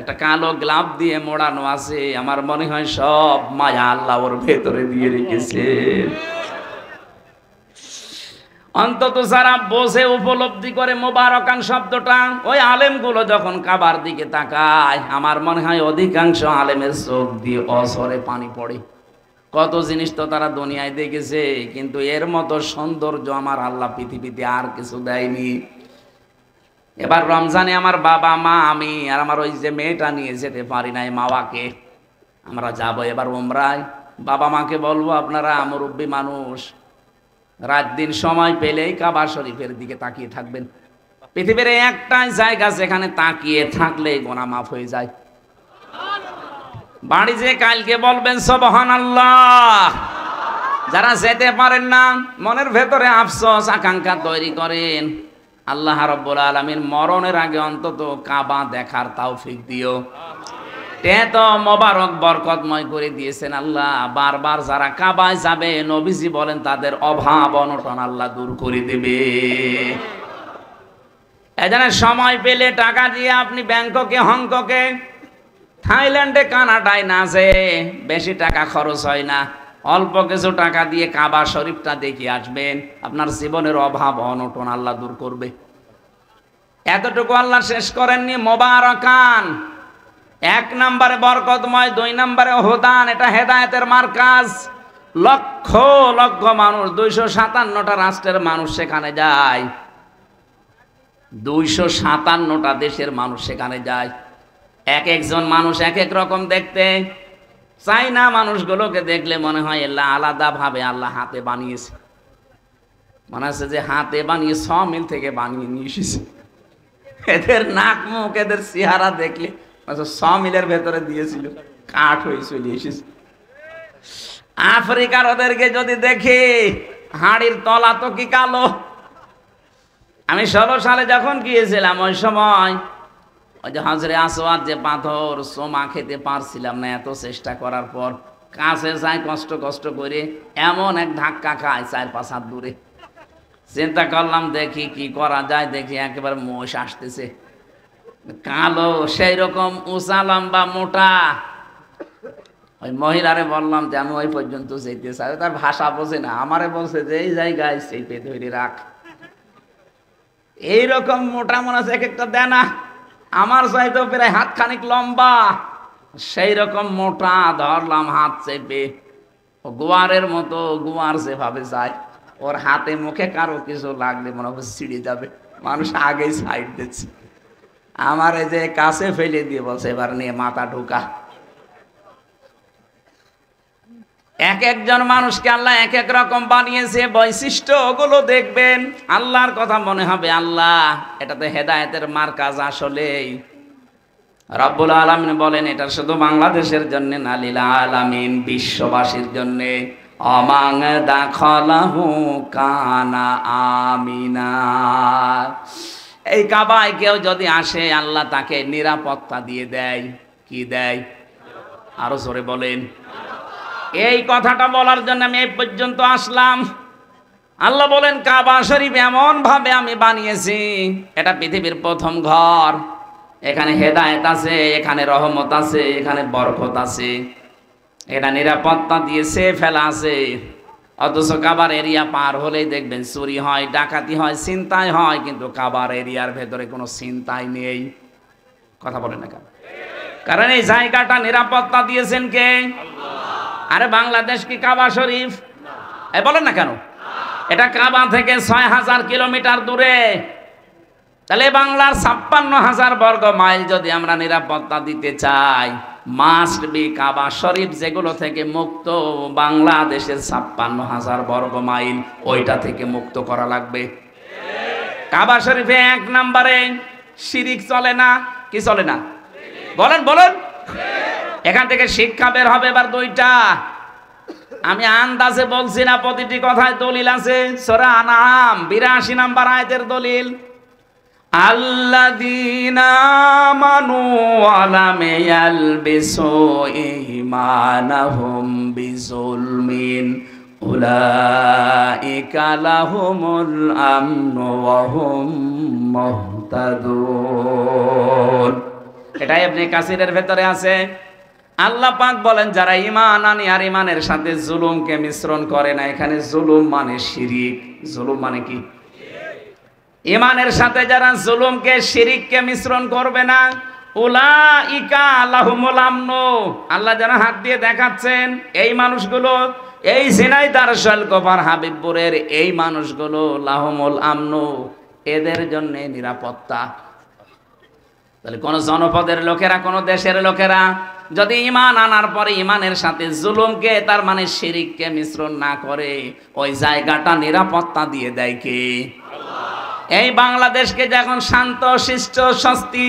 Speaker 1: একটা কালো গ্লাভ দিয়ে মোড়ানো আছে। আমার মনে হয় সব মায়া আল্লাহ ওর ভেতরে দিয়ে রেখেছে। অন্তত যারা বোঝে, উপলব্ধি করে মোবারকান শব্দটা, ওই আলেমগুলো যখন কাবার দিকে তাকায়, আমার মনে হয় অধিকাংশ আলেমের চোখ দিয়ে অঝরে পানি পড়ে। কত জিনিস তো তারা দুনিয়ায় দেখেছে, কিন্তু এর মতো সৌন্দর্য আমার আল্লাহ পৃথিবীতে আর কিছু দেয়নি। এবার রমজানে আমার বাবা মা, আমি আর আমার ওই যে মেয়েটা নিয়ে যেতে পারি নাই মাওয়াকে, আমরা যাব এবার উমরায়। বাবা মাকে বলবো, আপনারা মুরব্বী মানুষ, রাত দিন সময় পেলেই কাবা শরীফের দিকে তাকিয়ে থাকবেন। পৃথিবীর একটাই জায়গা যেখানে তাকিয়ে থাকলে গোনা মাফ হয়ে যায়। বাড়ি যে কালকে বলবেন সুবহানাল্লাহ। যারা যেতে পারেন না, মনের ভেতরে আফসোস আকাঙ্ক্ষা তৈরি করেন, আল্লাহ রাব্বুল আলামিন মরণের আগে অন্তত কাবা দেখার তৌফিক দিও। তে তো মোবারক বরকতময় করে দিয়েছেন আল্লাহ। বারবার যারা কাবায় যাবে, নবীজি বলেন তাদের অভাব অনটন আল্লাহ দূর করে দেবে। এজন্য সময় পেলে টাকা দিয়ে আপনি ব্যাংককে, হংককে, থাইল্যান্ডে, কানাডায় না যে বেশি টাকা খরচ হয় না, অল্প কিছু টাকা দিয়ে কাবা শরীফটা দেখে আসবেন, আপনার জীবনের অভাব অনটন আল্লাহ দূর করবে। এতটুকু আল্লাহ শেষ করেননি। মোবারকান, এক নম্বরে বরকতময়, দুই নম্বরে হুদান, এটা হেদায়েতের মার্কাজ। লক্ষ লক্ষ মানুষ, 257টা রাষ্ট্রের মানুষ সেখানে যায়, 257টা দেশের মানুষ সেখানে যায়। এক একজন মানুষ এক এক রকম দেখতে। চাইনা মানুষগুলোকে দেখলে মনে হয় আল্লাহ আলাদা ভাবে আল্লাহ হাতে বানিয়েছে, মনে হচ্ছে যে হাতে বানিয়ে 6 মিল থেকে বানিয়ে নিয়ে এসেছে। এদের নাক মুখ, এদের চেহারা দেখলে 6 মিলের ভেতরে দিয়েছিল, কাঠ হয়ে চলে এসেছে। আফ্রিকার ওদেরকে যদি দেখি, হাড়ির তলা তো কি কালো। আমি 16 সালে যখন গিয়েছিলাম, ওই সময় ওই যে হাজরে আসওয়াদ যে পাথর, সোমা খেতে পারছিলাম না, এত চেষ্টা করার পর কাছে যাই কষ্ট কষ্ট করে, এমন এক ধাক্কা খায় 4-5 হাত দূরে। চিন্তা করলাম দেখি কি করা যায়, দেখি একেবারে মোষ আসতেছে, কালো, সেই রকম উঁচা লম্বা মোটা। ওই মহিলারে বললাম যে আমি ওই পর্যন্ত যেতে চাই। তার ভাষা বোঝে না, আমারে বলছে যে এই জায়গায় চেপে ধরে রাখ। এইরকম মোটা মনে আছে এক একটা দেয় না, আমার চাইতেও প্রায় হাত খানিক লম্বা, সেই রকম মোটা। ধরলাম হাত চেপে, গোয়ারের মতো, গোয়ার যেভাবে যায়, ওর হাতে মুখে কারো কিছু লাগলে মনে হচ্ছে ছিঁড়ে যাবে, মানুষ আগেই সাইড দিচ্ছে। আমার এই যে কাছে ফেলে দিয়ে বলছে এবার নিয়ে মাথা ঢোকা। এক একজন মানুষকে আল্লাহ এক এক রকম বানিয়েছে, বৈশিষ্ট্য ওগুলো দেখবেন, আল্লাহর কথা মনে হবে আল্লাহ। এটাতে হেদায়েতের মার্কাজ। আসলেই রব্বুল আলামিন বলেন এটা শুধু বাংলাদেশের জন্য না, লিল আলামিন, বিশ্ববাসীর জন্য। অমাং দাখালাহু কানা আমিনা। এই কাবায় কেউ যদি আসে, আল্লাহ তাকে নিরাপত্তা দিয়ে দেয়। কি দেয়? আরো জোরে বলেন। এই কথাটা বলার জন্য আমি এই পর্যন্ত আসলাম। আল্লাহ বলেন কাবা শরীফ এমন ভাবে আমি বানিয়েছি, এটা পৃথিবীর প্রথম ঘর। এখানে হেদায়েত আছে, এখানে রহমত আছে, এখানে বরকত আছে, এটা নিরাপত্তা দিয়েছে ফেলা আছে। অথচ কাবার এরিয়া পার হলেই দেখবেন চুরি হয়, ডাকাতি হয়, ছিনতাই হয়, কিন্তু কাবার এরিয়ার ভেতরে কোনো ছিনতাই নেই। কথা বলেন না কেন? কারণ এই জায়গাটা নিরাপত্তা দিয়েছেন কে? আরে বাংলাদেশ কি কাবা শরীফ? বলেন না কেন? এটা কাবা থেকে 6000 কিলোমিটার দূরে। তাহলে বাংলার 56,000 বর্গ মাইল যদি আমরা নিরাপত্তা দিতে চাই, মাস্ট বি কাবা শরীফ যেগুলো থেকে মুক্ত, বাংলাদেশের 56,000 বর্গ মাইল ওইটা থেকে মুক্ত করা লাগবে। কাবা শরীফে 1 নম্বরে শিরিক চলে না। কি চলে না? বলেন বলেন। এখান থেকে শিক্ষা বের হবে এবার 2টা। আমি আন্দাজে বলছি না, প্রতিটি কথায় দলিল আছে। সূরা আনআম 82 নম্বর আয়াতের দলিল। আল্লাযীনা আমানু ওয়া লাম ইয়ালবিসু ঈমানাহুম বিযুলমিন উলাইকা লাহুমুল আমনু ওয়া হুম মুহতাদুন। এটাই ইবনে কাসিরের ভেতরে আছে। আল্লাহ পাক বলেন যারা ঈমান আনে আর ঈমানের সাথে জুলুমকে মিশ্রণ করে না, এখানে জুলুম মানে শিরিক। জুলুম মানে কি? ঈমানের সাথে যারা জুলুমকে শিরিককে মিশ্রণ করবে না, উলাইকা লাহুমুল আমনু, আল্লাহ যারা হাত দিয়ে দেখাচ্ছেন এই মানুষগুলো, এই ঝিনাইদহ শৈলকুপার হাবিবপুরের এই মানুষগুলো লাহুমুল আমনু, এদের জন্য নিরাপত্তা। তাহলে কোন জনপদের লোকেরা, কোন দেশের লোকেরা যদি ঈমান আনার পরে ঈমানের সাথে জুলুমকে, তার মানে শিরিককে মিশ্রণ না করে, ওই জায়গাটা নিরাপত্তা দিয়ে দেয় কে? এই বাংলাদেশকে যখন শান্ত শিষ্ট স্বস্তি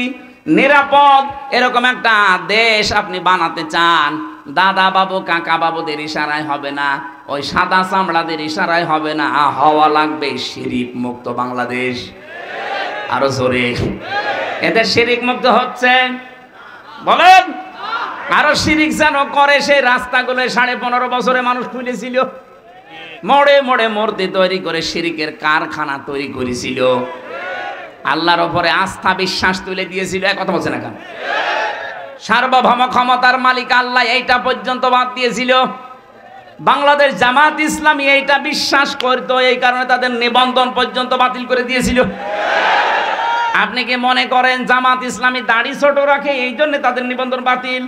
Speaker 1: নিরাপদ এরকম একটা দেশ আপনি বানাতে চান, দাদা বাবু কাকা বাবুদের ইশারায় হবে না, ওই সাদা চামড়াদের ইশারায় হবে না, হওয়া লাগবে শিরিক মুক্ত বাংলাদেশ। আরো জোরে, এদের শিরিক মুক্ত হচ্ছে? বলেন। আরো শিরিক যেন করে, সেই রাস্তাগুলো 15.5 বছরে মানুষ খুলেছিল, মোড়ে মোড়ে মূর্তি তৈরি করে শিরিকের কারখানা তৈরি করেছিল, আল্লাহর উপরে আস্থা বিশ্বাস তুলে দিয়েছিল। এক কথা বলছে না কেন? সার্বভৌম ক্ষমতার মালিক আল্লাহ, এইটা পর্যন্ত বাদ দিয়েছিল। বাংলাদেশ জামাত ইসলামী এইটা বিশ্বাস করতো, এই কারণে তাদের নিবন্ধন পর্যন্ত বাতিল করে দিয়েছিল। আপনি কি মনে করেন জামাত ইসলামী দাড়ি ছোট রাখে এই জন্য তাদের নিবন্ধন বাতিল?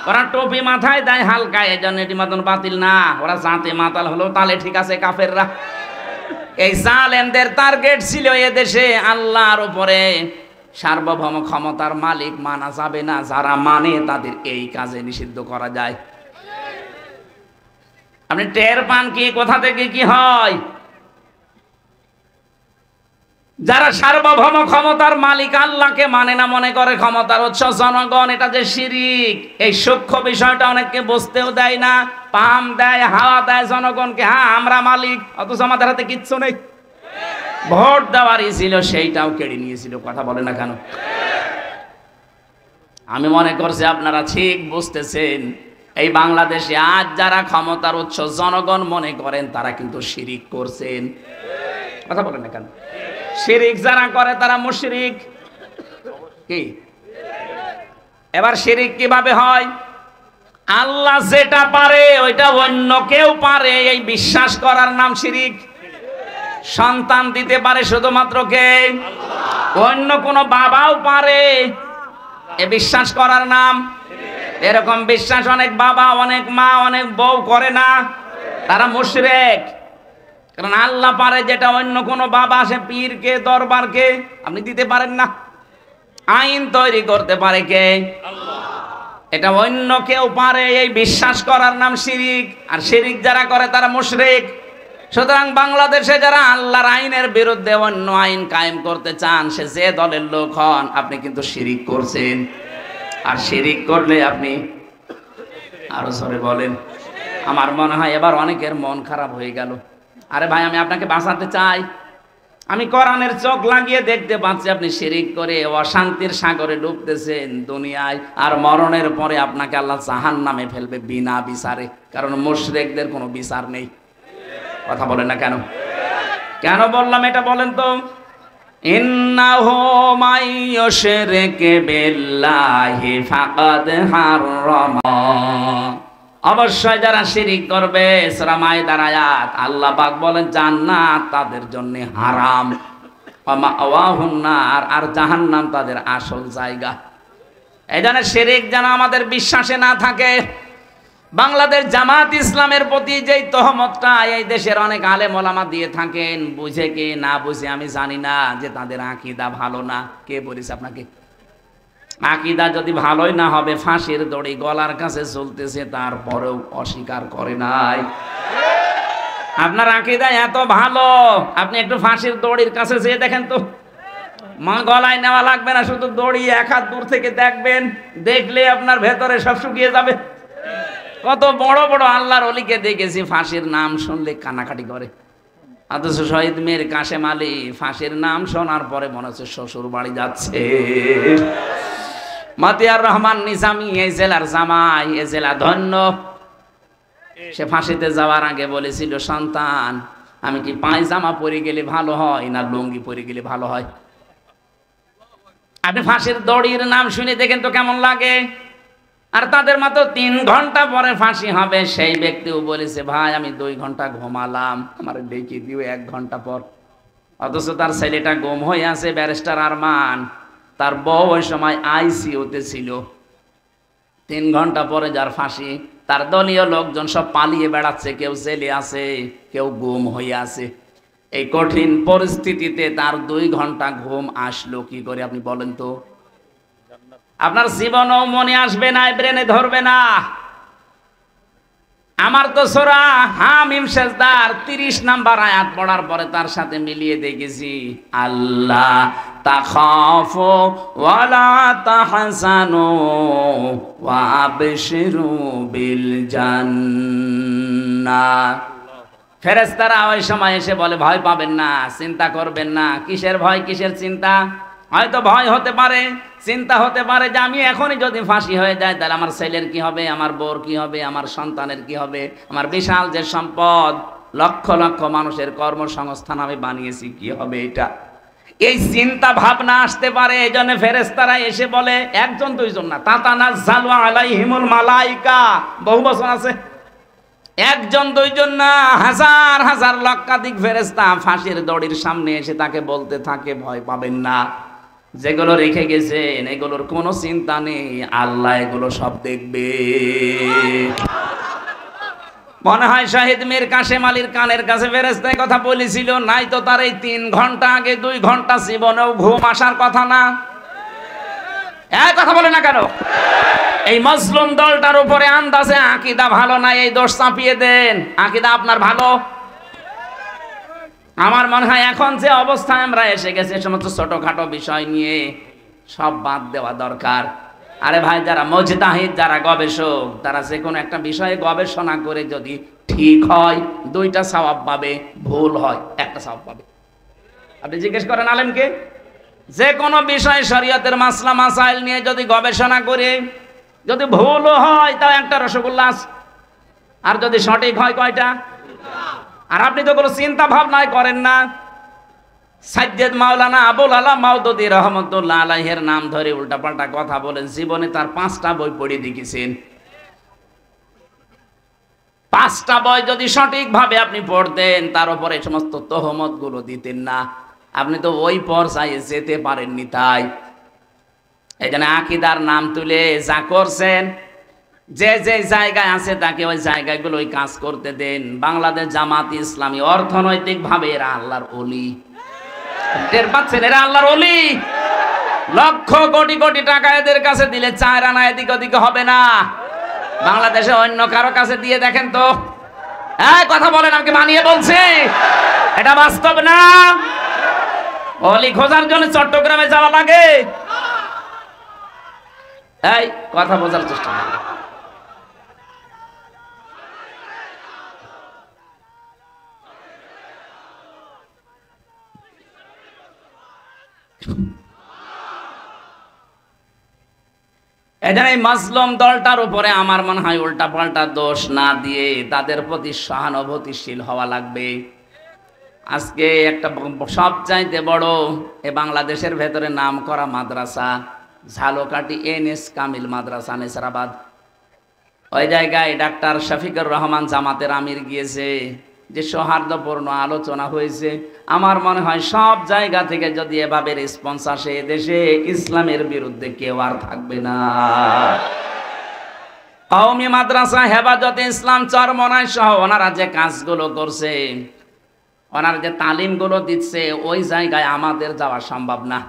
Speaker 1: ওরা টুপি মাথায় দেয় হালকা, এই জন্য নিবন্ধন বাতিল না। ওরা জাতে মাতাল হলো তাহলে ঠিক আছে কাফেররা। এই জালেমদের টার্গেট ছিল এদেশে আল্লাহর উপরে সার্বভৌম ক্ষমতার মালিক মানা যাবে না, যারা মানে তাদের এই কাজে নিষিদ্ধ করা যায়। আপনি টের পান কি কোথা থেকে কি হয়? যারা সার্বভৌম ক্ষমতার মালিক আল্লাহকে মানে না, মনে করে ক্ষমতার উৎস জনগণ, এটা যে শিরিক, এই সূক্ষ্ম বিষয়টা অনেককে বুঝতেও দেয় না। পাম দেয়, হাওয়া দেয় জনগণকে, হ্যাঁ আমরা মালিক, অথচ আমাদের হাতে কিচ্ছু নেই। ভোট দেওয়ারই ছিল, সেইটাও কেড়ে নিয়েছিল। কথা বলে না কেন? আমি মনে করছি আপনারা ঠিক বুঝতেছেন। এই বাংলাদেশে আজ যারা ক্ষমতার উৎস জনগণ মনে করেন, তারা কিন্তু শিরিক করছেন। কথা বলে না কেন? শিরিক যারা করে তারা মুশরিক। কি এবার শিরিক কিভাবে হয়? আল্লাহ যেটা পারে ওইটা অন্য কেউ পারে, এই বিশ্বাস করার নাম শিরিক। সন্তান দিতে পারে শুধুমাত্র কে? অন্য কোন বাবাও পারে, এ বিশ্বাস করার নাম। এরকম বিশ্বাস অনেক বাবা, অনেক মা, অনেক বউ করে না, তারা মুশরিক। কারণ আল্লাহ পারে যেটা অন্য কোন বাবা, সে পীরকে দরবারকে আপনি দিতে পারেন না। আইন তৈরি করতে পারে কে? আল্লাহ। এটা অন্য কেউ পারে, এই বিশ্বাস করার নাম শিরিক। আর শিরিক যারা করে তারা মুশরিক। সুতরাং বাংলাদেশে যারা আল্লাহর আইনের বিরুদ্ধে অন্য আইন কায়েম করতে চান, সে যে দলের লোক হন, আপনি কিন্তু শিরিক করছেন। আর শিরিক করলে আপনি, আরো জোরে বলেন। আমার মনে হয় এবার অনেকের মন খারাপ হয়ে গেল। আরে ভাই, আমি আপনাকে বাঁচাতে চাই। আমি কোরআনের চোখ লাগিয়ে দেখতে পাচ্ছি আপনি শিরিক করে অশান্তির সাগরে ডুবতেছেন দুনিয়ায়, আর মরণের পরে আপনাকে আল্লাহ জাহান্নামে ফেলবে বিনা বিচারে। কারণ মুশরিকদের কোনো বিচার নেই। কথা বলেন না কেন? কেন বললাম এটা বলেন তো? ইন্নাহু মাইয়ুশরিক বিল্লাহি ফাকাদ হারামা, অবশ্যই যারা শিরিক করবে, সূরা মাইদার আয়াত, আল্লাহ পাক বলেন জান্নাত তাদের জন্য হারাম, ওয়া মাওয়াহুন নার, আর জাহান্নাম তাদের আসল জায়গা। এই জন্য শিরিক যেন আমাদের বিশ্বাসে না থাকে। বাংলাদেশ জামাত ইসলামের প্রতি যেই তহমতটা এই দেশের অনেক আলেম ওলামা দিয়ে থাকেন, বুঝে কি না বুঝে আমি জানি না, যে তাদের আকীদা ভালো না। কে বলেছে আপনাকে? আকীদা যদি ভালোই না হবে, ফাঁসির দড়ি গলার কাছে চলতেছে, তারপরেও অস্বীকার করে নাই। আপনার আকীদা এত ভালো, আপনি একটু ফাঁসির দড়ির কাছে যেয়ে দেখেন তো, মা গলায় নেওয়া লাগবে না, শুধু দড়ি এক হাত দূর থেকে দেখবেন, দেখলে আপনার ভেতরে সব শুকিয়ে যাবে। কত বড় বড় আল্লাহর ওলিকে দেখেছি ফাঁসির নাম শুনলে কানাকাটি করে। অথচ শহীদ মীর কাশেম আলী ফাঁসির নাম শোনার পরে মনে হচ্ছে শ্বশুর বাড়ি যাচ্ছে। মতিয়ার রহমান নিজামী এই জেলার জামাই, এই জেলা ধন্য। সে ফাঁসিতে যাওয়ার আগে বলেছিল, সন্তান আমি কি পায়জামা পরে গেলে ভালো হয় না লুঙ্গি পরে গেলে ভালো হয়? আপনি ফাঁসির দড়ির নাম শুনে দেখেন তো কেমন লাগে। আর তাদের মাত্র 3 ঘন্টা পরে ফাঁসি হবে। সেই ব্যক্তিও বলেছে, ভাই আমি 2 ঘন্টা ঘুমালাম, আমার ডেকে দিও 1 ঘন্টা পর। অথচ তার ছেলেটা গুম হয়ে আছে, ব্যারিস্টার আরমান। তার বউ ওই সময় আইসিইউতে ছিল। 3 ঘন্টা পরে যার ফাঁসি, তার দলীয় লোকজন সব পালিয়ে বেড়াচ্ছে, কেউ জেলে আছে, কেউ গুম হয়ে আছে। এই কঠিন পরিস্থিতিতে তার 2 ঘন্টা ঘুম আসলো কি করে আপনি বলেন তো? আপনার জীবনও মনে আসবে না, ব্রেনে ধরবে না। আমার তো সূরা হামিম সেজদার 30 নাম্বার আয়াত পড়ার পরে তার সাথে মিলিয়ে দেখেছি, আল্লাহ তাখাফু ওয়ালা তাহজানু ওয়া আবশিরু বিল জান্নাহ। ফেরেশতারা ওই সময় এসে বলে, ভয় পাবেন না, চিন্তা করবেন না। কিসের ভয়, কিসের চিন্তা? হয়তো ভয় হতে পারে, চিন্তা হতে পারে যে আমি এখনই যদি ফাঁসি হয়ে যায় তাহলে আমার ছেলের কি হবে, আমার বউর কি হবে, আমার সন্তানের কি হবে, আমার বিশাল যে সম্পদ, লক্ষ লক্ষ মানুষের কর্মসংস্থান আমি বানিয়েছি, কি হবে এটা। এই চিন্তা ভাবনা আসতে পারে। এই জন্য ফেরেশতারা এসে বলে, 1 2 জন না, তাতানাজ্জালু আলাইহিমুল মালাইকা, বহু বচন আছে। 1 2 জন না, হাজার হাজার লক্ষাধিক ফেরেশতা ফাঁসির দড়ির সামনে এসে তাকে বলতে থাকে, ভয় পাবেন না, যেগুলো রেখে গেছেন এগুলোর কোনো চিন্তা নেই, আল্লাহ এগুলো সব দেখবে। মনে হয় শহীদ মীর কাশেম আলীর কানের কাছে ফেরেশতায় কথা বলেছিল, নাই তো তার এই 3 ঘন্টা আগে 2 ঘন্টা জীবনেও ঘুম আসার কথা না। কথা বলে না কেন? এই মজলুম দলটার উপরে আন্দাজে আকীদা ভালো নাই, এই দোষ চাপিয়ে দেন। আকীদা আপনার ভালো। আমার মনে হয় এখন যে অবস্থায় আমরা এসে গেছি, সমস্ত ছোটখাটো বিষয় নিয়ে সব বাদ দেওয়া দরকার। আরে ভাই, যারা মুজতাহিদ, যারা গবেষক, তারা যে কোনো একটা বিষয়ে গবেষণা করে যদি ঠিক হয় 2টা সওয়াব পাবে, ভুল হয় 1টা সওয়াব পাবে। আপনি জিজ্ঞেস করেন আলেমকে, যে কোনো বিষয় শরীয়তের মাসলা মাসাইল নিয়ে যদি গবেষণা করে যদি ভুলও হয় তাও 1টা রসগোল্লা আছে, আর যদি সঠিক হয় কয়টা? আর আপনি তো কোনো চিন্তা ভাবনাই করেন না। সাজ্জাদ মাওলানা আবুল আলা মাওদুদী রহমাতুল্লাহ আলাইহির নাম ধরে উল্টাপাল্টা কথা বলেন। জীবনে তার 5টা বই পড়ে দেখেছেন। 5টা বই যদি সঠিকভাবে আপনি পড়তেন, তার উপরে সমস্ত তহমত গুলো দিতেন না। আপনি তো ওই পর্যায়ে যেতে পারেননি। তাই এই জন্য আকীদার নাম তুলে যা করছেন, যে যে জায়গায় আছে তাকে ওই জায়গাগুলো ওই কাজ করতে দেন। বাংলাদেশ জামাত ইসলামী অর্থনৈতিক ভাবে এরা আল্লাহর ওলি। টের পাচ্ছেন? এরা আল্লাহর ওলি। লক্ষ কোটি কোটি টাকা এদের কাছে দিলে 4 আনা এদিক ওদিক হবে না। বাংলাদেশে অন্য কারো কাছে দিয়ে দেখেন তো। কথা বলেন, আমাকে মানিয়ে বলছি, এটা বাস্তব না। ওলি খোঁজার জন্য চট্টগ্রামে যাওয়া লাগে। এই কথা বোঝার চেষ্টা করেন। এখানে এই মাজলুম দলটার উপরে আমার মনে হয় উল্টা পাল্টা দোষ না দিয়ে তাদের প্রতি সহানুভূতিশীল হওয়া লাগবে। আজকে একটা সবচাইতে বড় এ বাংলাদেশের ভেতরে নাম করা মাদ্রাসা ঝালকাঠি NS কামিল মাদ্রাসা নেসারাবাদ। ওই জায়গায় ডাক্তার শফিকুর রহমান জামাতের আমির গিয়েছে, যে সৌহার্দ্যপূর্ণ আলোচনা হয়েছে। আমার মনে হয় সব জায়গা থেকে যদি এভাবে রেসপন্স আসে, দেশে ইসলামের বিরুদ্ধে কেউ আর থাকবে না। কওমি মাদ্রাসা হেফাজতে ইসলাম চরমনাই সহ ওনারা যে কাজগুলো করছে, ওনারা যে তালিমগুলো দিচ্ছে, ওই জায়গায় আমাদের যাওয়া সম্ভব না।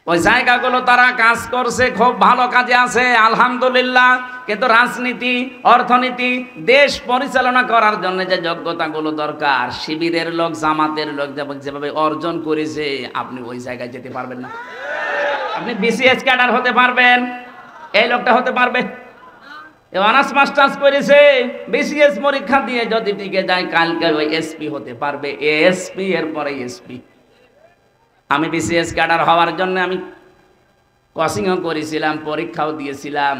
Speaker 1: ওই জায়গাগুলো তারা কাজ করছে, খুব ভালো কাজে আছে আলহামদুলিল্লাহ। কিন্তু রাজনীতি, অর্থনীতি, দেশ পরিচালনা করার জন্য যে যোগ্যতাগুলো দরকার, শিবিরের লোক, জামাতের লোক যেভাবে অর্জন করেছে, আপনি ওই জায়গায় যেতে পারবেন না। আপনি BCS ক্যাডার হতে পারবেন, এই লোকটা হতে পারবে? অনার্স মাস্টার্স করেছে, বিসিএস পরীক্ষা দিয়ে যদি টিকে যায় কালকে ওই এসপি হতে পারবে, এসপি এর পরে এসপি। আমি বিসিএস ক্যাডার হওয়ার জন্য আমি কোচিংও করেছিলাম, পরীক্ষাও দিয়েছিলাম।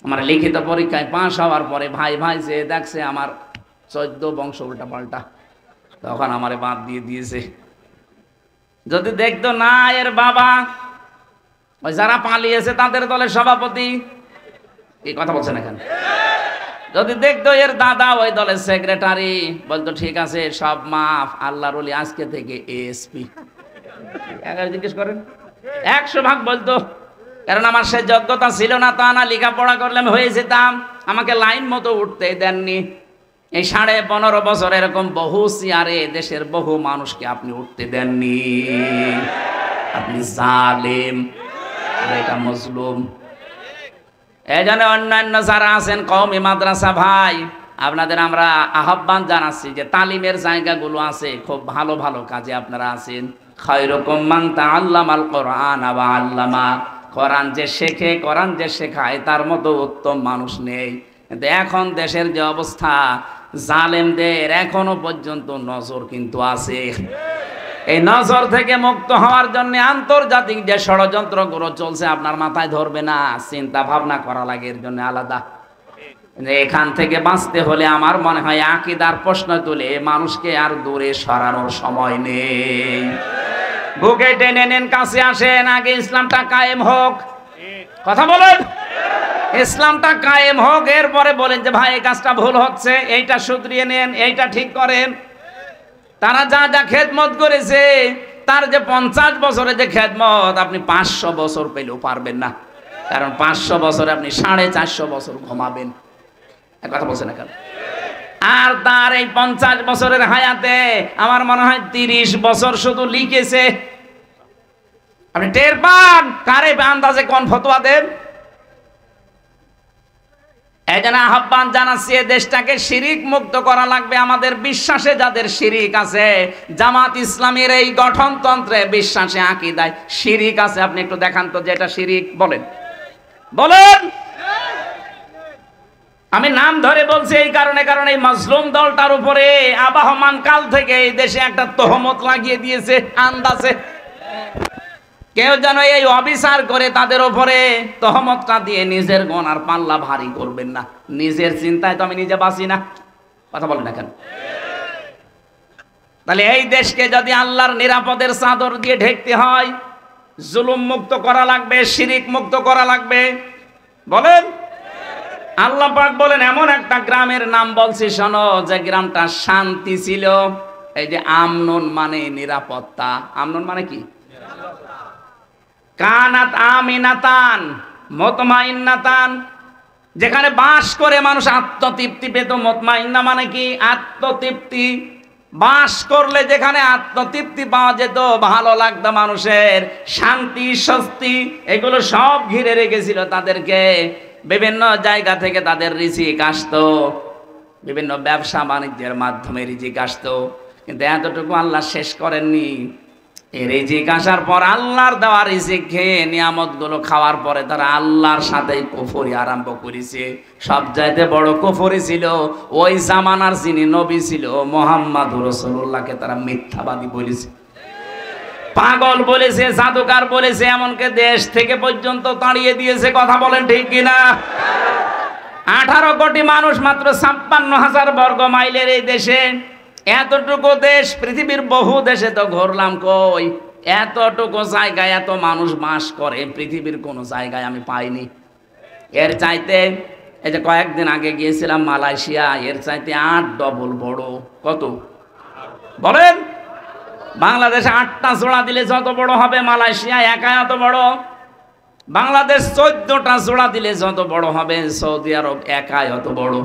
Speaker 1: আমার লিখিত পরীক্ষায় পাশ হওয়ার পরে ভাই ভাই যে দেখছে আমার 14 বংশ উল্টা পাল্টা, তখন আমারে বাদ দিয়ে দিয়েছে। যদি দেখতো না এর বাবা ওই যারা পালিয়েছে তাদের দলের সভাপতি, এই কথা বলছেন এখানে, যদি দেখতো এর দাদা ওই দলের সেক্রেটারি, বলতো ঠিক আছে সব মাফ, আল্লাহর ওলি আজকে থেকে এসপি। জিজ্ঞেস করেন 100 ভাগ বলতো, কারণ আমার সে যোগ্যতা ছিল না, তা না লেখাপড়া করলে আমি হয়ে যেতাম। আমাকে লাইন মতো উঠতে দেননি। এই 15.5 বছর এরকম বহু চেয়ারে দেশের বহু মানুষকে আপনি উঠতে দেননি। আপনি জালেম, এটা মজলুম। এই জন্য অন্যান্য যারা আছেন কওমি মাদ্রাসা ভাই, আপনাদের আমরা আহ্বান জানাচ্ছি যে তালিমের জায়গাগুলো আছে, খুব ভালো ভালো কাজে আপনারা আছেন। খায়রুকুম মান তাআল্লামাল কোরআন ওয়া আল্লামা, কোরআন যে শেখে, কোরআন যে শেখায়, তার মতো উত্তম মানুষ নেই। কিন্তু এখন দেশের যে অবস্থা, জালেমদের এখনো পর্যন্ত নজর কিন্তু আছে। এই নজর থেকে মুক্ত হওয়ার জন্য আন্তর্জাতিক যে ষড়যন্ত্রগুলো চলছে আপনার মাথায় ধরবে না, চিন্তা ভাবনা করা লাগে এর জন্য আলাদা। এখান থেকে বাঁচতে হলে আমার মনে হয় আকীদার প্রশ্ন তুলে মানুষকে আর দূরে সরানোর সময় নেই। বুকে টেনে নেন, কাছে আসেন, আগে ইসলামটা কায়েম হোক। কথা বলেন, ইসলামটা কায়েম হোক, এরপরে বলেন যে ভাই এই কাজটা ভুল হচ্ছে, এইটা শুধরিয়ে নেন, এইটা ঠিক করেন। তারা যা যা খেদমত করেছে, তার যে 50 বছরের যে খেদমত আপনি 500 বছর পেলেও পারবেন না, কারণ 500 বছরে আপনি 450 বছর ঘুমাবেন। কথা বলছেন না কেন? আর তার এই 50 বছরের হায়াতে আমার মনে হয় 30 বছর শুধু লিখেছে। আপনি টের পান কারে আন্দাজে কোন ফতোয়া দেন। এই জন্য আহ্বান জানাচ্ছি, দেশটাকে শিরিক মুক্ত করা লাগবে। আমাদের বিশ্বাসে যাদের শিরিক আছে, জামাত ইসলামের এই গঠনতন্ত্রে বিশ্বাসে আকীদায় শিরিক আছে, আপনি একটু দেখান তো যেটা শিরিক। বলেন বলেন। আমি নাম ধরে বলছি এই কারণে, কারণ এই মাজলুম দলটার উপরে আবাহমান কাল থেকে এই দেশে একটা তহমত লাগিয়ে দিয়েছে আন্দাজে। কেউ যেন এই অবিচার করে তাদের উপরে তহমতটা দিয়ে নিজের গনার পাল্লা ভারী করবেন না। নিজের চিন্তায় তো আমি নিজে বাঁচি না। কথা বলেন না কেন? তাহলে এই দেশকে যদি আল্লাহর নিরাপদের চাদর দিয়ে ঢেকতে হয়, জুলুম মুক্ত করা লাগবে, শিরিক মুক্ত করা লাগবে। বলেন। আল্লাহ পাক বলেন এমন একটা গ্রামের নাম বলছি শোনো, যে গ্রামটা শান্তি ছিল। এই যে আমনুন মানে নিরাপত্তা। আমনুন মানে কি? কানাত আমিনাতান মুতমাইন্নাতান, যেখানে বাস করে মানুষ আত্মতৃপ্তি পেত। মুতমাইন্না মানে কি? আত্মতৃপ্তি। বাস করলে যেখানে আত্মতৃপ্তি পাওয়া যেত, ভালো লাগতো মানুষের, শান্তি স্বস্তি, এগুলো সব ঘিরে রেখেছিল তাদেরকে। বিভিন্ন জায়গা থেকে তাদের রিজিক আসতো, বিভিন্ন ব্যবসা বাণিজ্যের মাধ্যমে রিজিক আসতো। কিন্তু এতটুকু আল্লাহ শেষ করেননি। এই রিজিক আসার পর আল্লাহর দেওয়া রিজিক খেয়ে নিয়ামতগুলো খাওয়ার পরে তারা আল্লাহর সাথে কুফরি আরম্ভ করেছে। সবচাইতে বড় কুফরি ছিল ওই জামানার যিনি নবী ছিল মুহাম্মদুর রাসূলুল্লাহকে তারা মিথ্যাবাদী বলেছে, পাগল বলেছে, জাদুকার বলেছে, এমনকি দেশ থেকে পর্যন্ত তাড়িয়ে দিয়েছে। কথা বলেন ঠিক কিনা? 18 কোটি মানুষ মাত্র 56,000 বর্গ মাইলের এই দেশে, এতটুকু দেশ, পৃথিবীর বহু দেশে তো ঘুরলাম, কই এতটুকু জায়গায় এত মানুষ বাস করে পৃথিবীর কোন জায়গায় আমি পাইনি। এর চাইতে এই যে কয়েকদিন আগে গিয়েছিলাম মালয়েশিয়া, এর চাইতে 8 ডবল বড়। কত বলেন? বাংলাদেশ 8টা জোড়া দিলে যত বড় হবে, মালয়েশিয়া একাই অত বড়। বাংলাদেশ 14টা জোড়া দিলে যত বড় হবে, সৌদি আরব একাই অত বড়।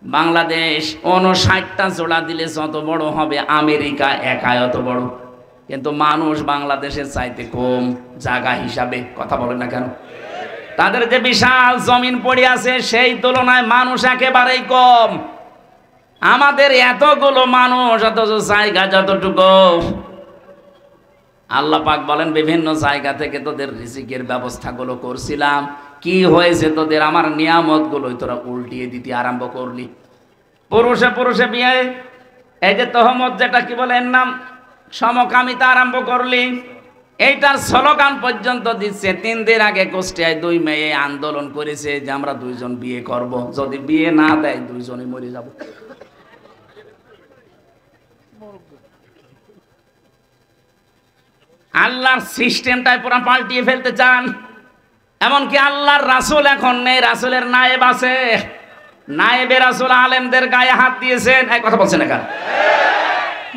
Speaker 1: বাংলাদেশ 59টা জোড়া দিলে যত বড় হবে, আমেরিকা একাই অত বড়। কিন্তু মানুষ বাংলাদেশের চাইতে কম জায়গা হিসাবে। কথা বলেন না কেন? তাদের যে বিশাল জমিন পড়ে আছে, সেই তুলনায় মানুষ একেবারেই কম। আমাদের এতগুলো মানুষ, অথচ জায়গা যতটুকু। আল্লাহ পাক বলেন বিভিন্ন জায়গা থেকে তোদের রিজিকের ব্যবস্থাগুলো করছিলাম, কি হয়েছে তোদের? আমার নিয়ামত গুলোই তোরা উল্টিয়ে দিতে আরম্ভ করলি। পুরুষে পুরুষে বিয়ে, এই যে তহমত, যেটা কি বলে এর নাম, সমকামিতা আরম্ভ করলি। এইটার স্লোগান পর্যন্ত দিচ্ছে। 3 দিন আগে কুষ্টিয়ায় 2 মেয়ে আন্দোলন করেছে যে আমরা 2 জন বিয়ে করব, যদি বিয়ে না দেয় 2 জনই মরে যাব। আল্লাহর সিস্টেমটাই পুরো পাল্টিয়ে ফেলতে চান। এমনকি আল্লাহর রাসূল এখন নেই, রাসূলের নায়েব আছে। নায়েবে রাসূল আলেমদের গায়ে হাত দিয়েছেন। এই কথা বলছেন এখানে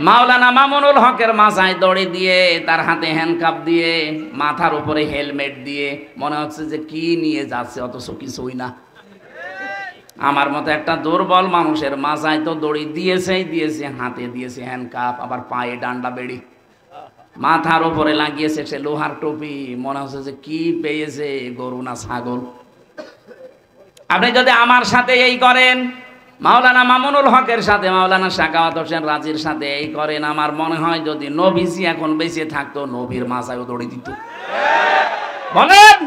Speaker 1: মাওলানা মামুনুল হকের মাথায় দড়ি দিয়ে, তার হাতে হ্যান্ডকাপ দিয়ে, মাথার উপরে হেলমেট দিয়ে, মনে হচ্ছে যে কি নিয়ে যাচ্ছে, অথচ কিছুই না। আমার মতো একটা দুর্বল মানুষের মাথায় তো দড়ি দিয়েছে, হাতে দিয়েছে হ্যান্ডকাপ, আবার পায়ে ডান্ডা বেড়ি, মাথার উপরে লাগিয়েছে সে লোহার টুপি, মনে হচ্ছে যে কি পেয়েছে, গরু না ছাগল। আপনি যদি আমার সাথে এই করেন, মাওলানা মামুনুল হকের সাথে, মাওলানা সাখাওয়াত হোসেন রাজির সাথে এই করেন, আমার মনে হয় যদি নবীজি এখন বেঁচে থাকতো, নবীর মাথায়ও দড়ি দিত। বলেন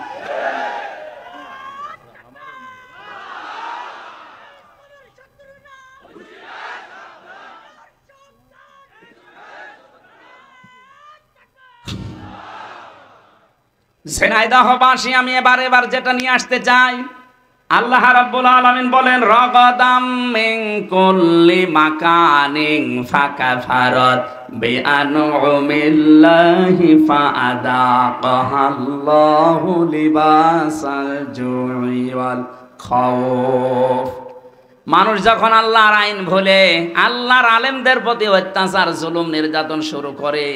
Speaker 1: ঝিনাইদহবাসী, আমি এবার যেটা নিয়ে আসতে চাই, আল্লাহ রাব্বুল আলামিন বলেন রাগাদাম মিন কুল্লি মাকানিন ফাকাফারাত বিআনউমিল্লাহি ফাআযাকাহাল্লাহু লিবাসাল জুই ওয়াল খাউফ। মানুষ যখন আল্লাহর আইন ভুলে, আল্লাহর আলেমদের প্রতি অত্যাচার, জুলুম, নির্যাতন শুরু করে,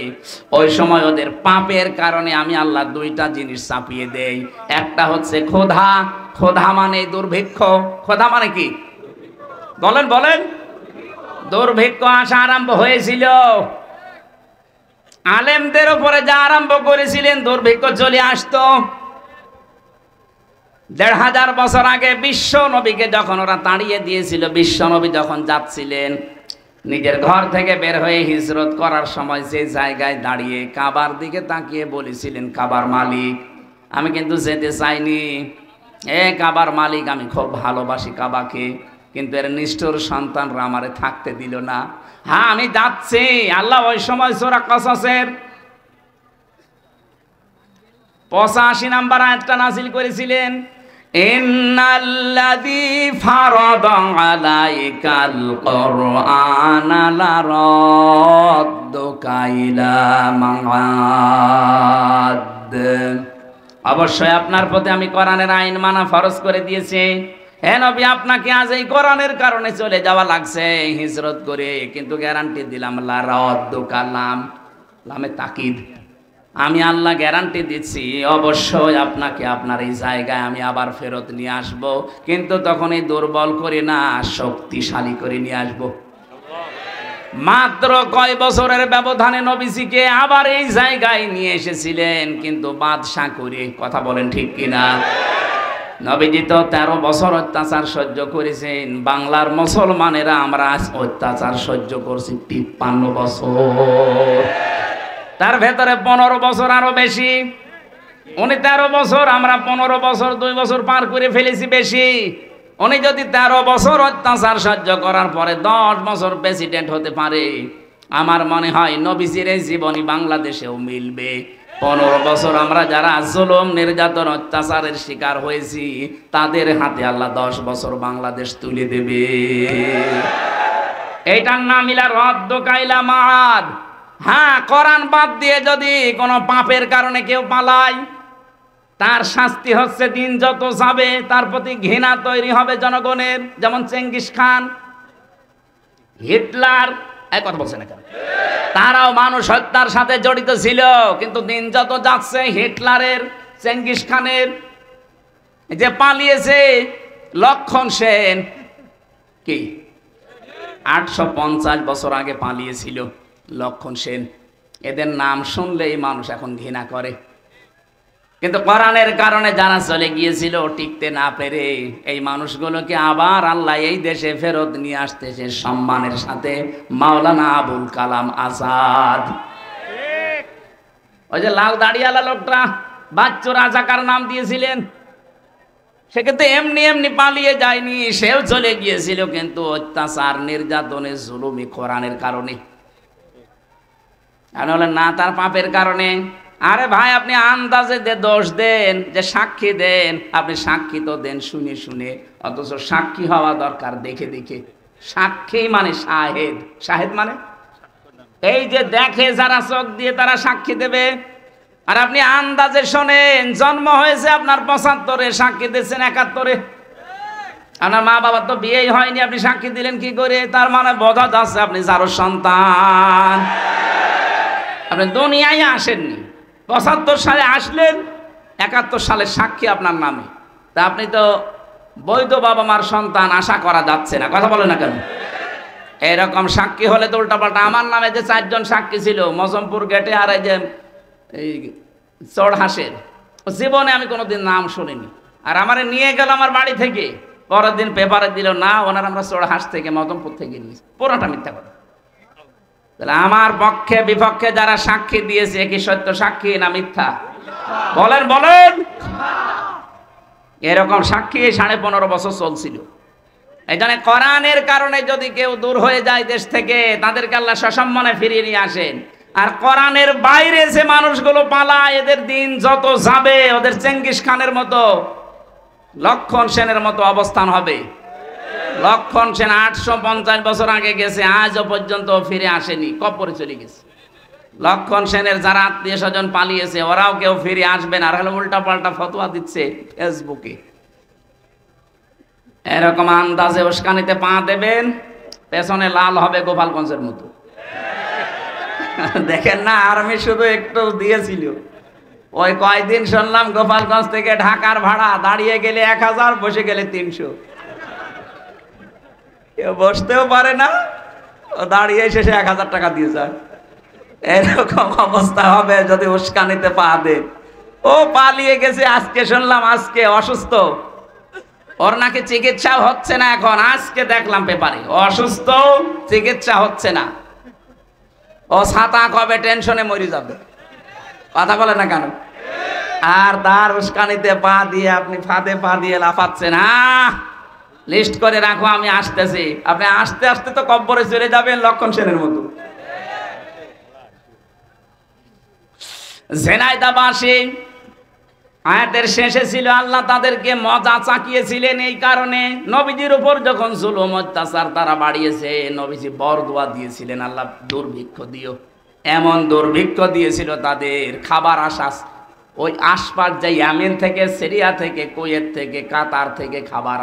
Speaker 1: ওই সময় ওদের পাপের কারণে আমি আল্লাহ 2টা জিনিস চাপিয়ে দেই। একটা হচ্ছে ক্ষুধা, ক্ষুধা মানে দুর্ভিক্ষ। ক্ষুধা মানে কি বলেন বলেন? দুর্ভিক্ষ আসা আরম্ভ হয়েছিল, আলেমদের উপরে যা আরম্ভ করেছিলেন, দুর্ভিক্ষ চলে আসতো। 1500 বছর আগে বিশ্ব নবীকে যখন ওরা তাড়িয়ে দিয়েছিল, বিশ্ব নবী যখন যাচ্ছিলেন নিজের ঘর থেকে বের হয়ে হিজরত করার সময়, যে জায়গায় দাঁড়িয়ে কাবার দিকে তাকিয়ে বলেছিলেন, কাবার মালিক আমি কিন্তু যেতে চাইনি, কাবার মালিক আমি খুব ভালোবাসি কাবাকে, কিন্তু এর নিষ্ঠুর সন্তানরা আমারে থাকতে দিল না। হ্যাঁ আমি যাচ্ছি। আল্লাহ ওই সময় সূরা কসসের 85 নম্বর আয়াতটা নাযিল করেছিলেন, ইন্নাল্লাযী ফারাদা আলাইকাল কুরআনা লারাদ্দুকা ইলা মাআদ। অবশ্যই আপনার প্রতি আমি কোরআনের আইন মানা ফরজ করে দিয়েছি। হে নবী, আপনাকে আজ এই কোরআনের কারণে চলে যাওয়া লাগছে হিজরত করে, কিন্তু গ্যারান্টি দিলাম লারাদ্দুকা, লামে তাকিদ, আমি আল্লাহ গ্যারান্টি দিচ্ছি অবশ্যই আপনাকে আপনার এই জায়গায় আমি আবার ফেরত নিয়ে আসব, কিন্তু তখন এই দুর্বল করে না, শক্তিশালী করে নিয়ে আসব। মাত্র কয় বছরের ব্যবধানে নবীজিকে আবার এই জায়গায় নিয়ে এসেছিলেন, কিন্তু বাদশা করে। কথা বলেন ঠিক কিনা? নবীজি তো 13 বছর অত্যাচার সহ্য করেছেন। বাংলার মুসলমানেরা আমরা অত্যাচার সহ্য করছি 53 বছর, তার ভেতরে 15 বছর আরো বেশি। উনি 13 বছর, আমরা 15 বছর, 2 বছর পার করে ফেলেছি বেশি। উনি যদি 13 বছর অত্যাচার সহ্য করার পরে 10 বছর প্রেসিডেন্ট হতে পারে, আমার মনে হয় নবীজির এই জীবনী বাংলাদেশেও মিলবে। 15 বছর আমরা যারা জুলুম, নির্যাতন, অত্যাচারের শিকার হয়েছি, তাদের হাতে আল্লাহ 10 বছর বাংলাদেশ তুলে দেবে। এইটার নাম ইলা রাদ্দুকা ইলা মাআদ। হ্যাঁ, কোরআন বাদ দিয়ে যদি কোনো পাপের কারণে কেউ পালায়, তার শাস্তি হচ্ছে দিন যত যাবে তার প্রতি ঘৃণা তৈরি হবে জনগণের। যেমন চেঙ্গিস খান, হিটলার, এই কথা বলছে না কেন? তারাও মানুষ হত্যার সাথে জড়িত ছিল, কিন্তু দিন যত যাচ্ছে হিটলারের, চেঙ্গিস খানের, যে পালিয়েছে লক্ষণ সেন, কি 850 বছর আগে পালিয়েছিল লক্ষণ সেন। এদের নাম শুনলেই মানুষ এখন ঘৃণা করে, কিন্তু কোরআনের কারণে যারা চলে গিয়েছিল টিকতে না পেরে, এই মানুষগুলোকে আবার আল্লাহ এই দেশে ফেরত নিয়ে আসতেছে সম্মানের সাথে। মাওলানা আবুল কালাম আজাদ, ওই যে লাল দাড়িওয়ালা লোকটা বাচ্চু রাজাকার নাম দিয়েছিলেন, সে কিন্তু এমনি এমনি পালিয়ে যায়নি, সেও চলে গিয়েছিল কিন্তু অত্যাচার নির্যাতনের জুলুমি কোরআনের কারণে। আর হলেন না তার পাপের কারণে। আরে ভাই আপনি আন্দাজে দোষ দেন, যে সাক্ষী দেন, আপনি সাক্ষী তো দেন শুনে শুনে, অথচ সাক্ষী হওয়া দরকার দেখে দেখে। সাক্ষী মানে শাহেদ, শাহেদ মানে এই যে দেখে যারা চোখ দিয়ে তারা সাক্ষী দেবে। আর আপনি আন্দাজে শোনেন, জন্ম হয়েছে আপনার 75-এ, সাক্ষী দিচ্ছেন 71-এ। আপনার মা বাবার তো বিয়েই হয়নি, আপনি সাক্ষী দিলেন কি করে? তার মানে বোঝা যাচ্ছে আপনি যারও সন্তান, আপনি দুনিয়ায় আসেননি। 75 সালে আসলেন, 71 সালের সাক্ষী আপনার নামে, তা আপনি তো বৈধ বাবা মার সন্তান, আশা করা যাচ্ছে না। কথা বলে না কেন? এরকম সাক্ষী হলে তো উল্টাপাল্টা। আমার নামে যে 4 জন সাক্ষী ছিল মজমপুর গেটে, আর এই যে এই চড়হাসের, জীবনে আমি কোনোদিন নাম শুনিনি। আর আমারে নিয়ে গেল আমার বাড়ি থেকে, পরের দিন পেপারে দিল না ওনার আমরা চড়হাস থেকে মজমপুর থেকে নিয়েছি। পুরোটা মিথ্যা কথা। তাহলে আমার পক্ষে বিপক্ষে যারা সাক্ষী দিয়েছে, কি সত্য সাক্ষী না মিথ্যা? বলেন বলেন। এরকম সাক্ষী 15.5 বছর চলছিল। এই জন্য কোরআনের কারণে যদি কেউ দূর হয়ে যায় দেশ থেকে, তাদেরকে আল্লাহ সসম্মানে ফিরিয়ে নিয়ে আসেন। আর কোরআনের বাইরে যে মানুষগুলো পালায়, এদের দিন যত যাবে ওদের চেঙ্গিস খানের মতো, লক্ষণ সেনের মতো অবস্থান হবে। লক্ষণ সেন 850 বছর আগে গেছে, আজও পর্যন্ত ফিরে আসেনি, কবরে চলে গেছে। লক্ষণ সেনের যারা আত্মীয় স্বজন পালিয়েছে, ওরাও কেউ ফিরে আসবে না। আর হলো উল্টা পাল্টা ফতোয়া দিচ্ছে ফেসবুকে। এরকম আন্দাজে উস্কানিতে পা দেবেন, পেছনে লাল হবে গোপালগঞ্জের মতো। দেখেন না, আর্মি শুধু একটু দিয়েছিল। ওই কয়দিন শুনলাম গোপালগঞ্জ থেকে ঢাকার ভাড়া দাঁড়িয়ে গেলে 1000, বসে গেলে 300। কেউ বসতেও পারে না, ও দাঁড়িয়ে শেষে 1000 টাকা দিয়ে যায়। এরকম অবস্থা হবে যদি উস্কানিতে পা দেন। ও পালিয়ে গেছে, আজকে শুনলাম আজকে অসুস্থ, ওর নাকি চিকিৎসা হচ্ছে না এখন। আজকে দেখলাম পেপারে অসুস্থ, চিকিৎসা হচ্ছে না। ও ছাতা কবে টেনশনে মরে যাবে। কথা বলে না কেন? আর তার উস্কানিতে পা দিয়ে আপনি ফাঁদে পা দিয়ে লাফাচ্ছেন। লিস্ট করে রাখো, আমি আসতেছি। আপনি আসতে আসতে তো কব্বরে চলে যাবেন লক্ষণ সেনের মতো। ঝিনাইদহবাসী আয়াতের শেষে ছিল আল্লাহ তাদেরকে মজা চাকিয়েছিলেন। এই কারণে নবীজির উপর যখন জুলুম অত্যাচার তারা বাড়িয়েছে, নবীজি বরদোয়া দিয়েছিলেন, আল্লাহ দুর্ভিক্ষ দিও। এমন দুর্ভিক্ষ দিয়েছিল তাদের, খাবার আসাস ওই আশপাশ যে ইয়ামেন থেকে, সিরিয়া থেকে, কুয়েত থেকে, কাতার থেকে খাবার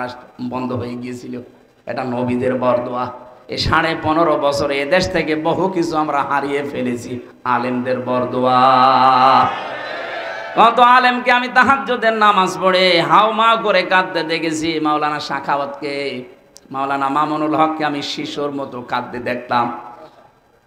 Speaker 1: বন্ধ হয়ে গিয়েছিল। এটা নবীদের বরদোয়া। এই 15.5 বছরে এদেশ থেকে বহু কিছু আমরা হারিয়ে ফেলেছি, আলেমদের বরদোয়া। কত আলেমকে আমি তাহাজ্জুদের নামাজ পড়ে হাউমাউ করে কাঁদতে দেখেছি। মাওলানা শাখাওয়াতকে, মাওলানা মামুনুল হককে আমি শিশুর মতো কাঁদতে দেখতাম।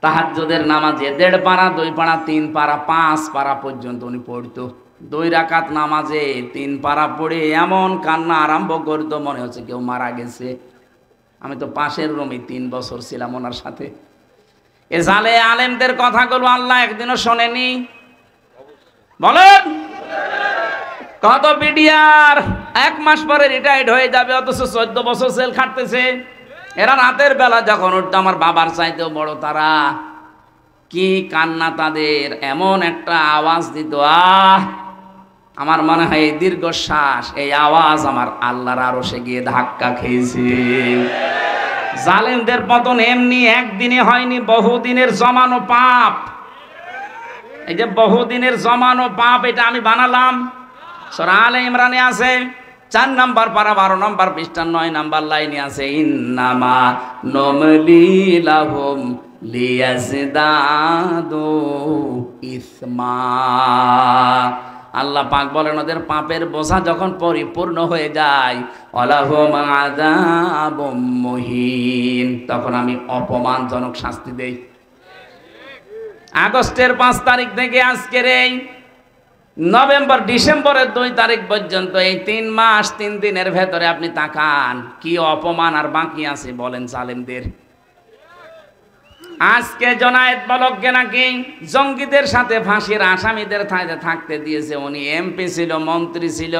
Speaker 1: তাহাজ্জুদের নামাজে 1.5 পারা, 2 পারা, 3 পারা, 5 পারা পর্যন্ত উনি পড়তো। 2 রাকাত নামাজে 3 পারা পড়ে এমন কান্না আরম্ভ করতো, মনে হচ্ছে কেউ মারা গেছে। আমি তো পাশের রুমে 3 বছর ছিলাম ওনার সাথে। এ জালে আলেমদের কথাগুলো আল্লাহ একদিনও শোনেনি? বলেন। কত বিডিআর 1 মাস পরে রিটায়ার্ড হয়ে যাবে, অথচ 14 বছর জেল খাটতেছে। এরা রাতের বেলা যখন উঠতো আমার বাবার চাইতেও বড় তারা। কি কান্না তাদের, এমন একটা আওয়াজ দিত, আমার মনে হয় এই দীর্ঘশ্বাস, এই আওয়াজ আমার আল্লাহর আরশে গিয়ে ধাক্কা খেয়েছে। জালেমদের পতন এমনি একদিনে হয়নি, বহুদিনের জমানো পাপ। এই যে বহুদিনের জমানো পাপ, এটা আমি বানালাম। সূরা আলে ইমরানে আছে 4 নম্বর পারা 12 নম্বর পৃষ্ঠা 9 নম্বর লাইনে আছে, ইন্নামা নুমলি লাহুম লিয়াজদাদু ইসমা। আল্লাহ পাক বলেন ওদের পাপের বোঝা যখন পরিপূর্ণ হয়ে যায়, ওয়ালাহুম আযাবুম মুহিন, তখন আমি অপমানজনক শাস্তি দেই। আগস্টের 5 তারিখ থেকে আজকের এই নভেম্বর ডিসেম্বরের 2 তারিখ পর্যন্ত, এই 3 মাস 3 দিনের ভেতরে আপনি তাকান কি অপমান আর বাকি আছে বলেন জালেমদের। আজকে জোনায়েদ বলককে নাকি জঙ্গিদের সাথে ফাঁসির আসামিদের থাকতে দিয়েছে। উনি এমপি ছিল, মন্ত্রী ছিল,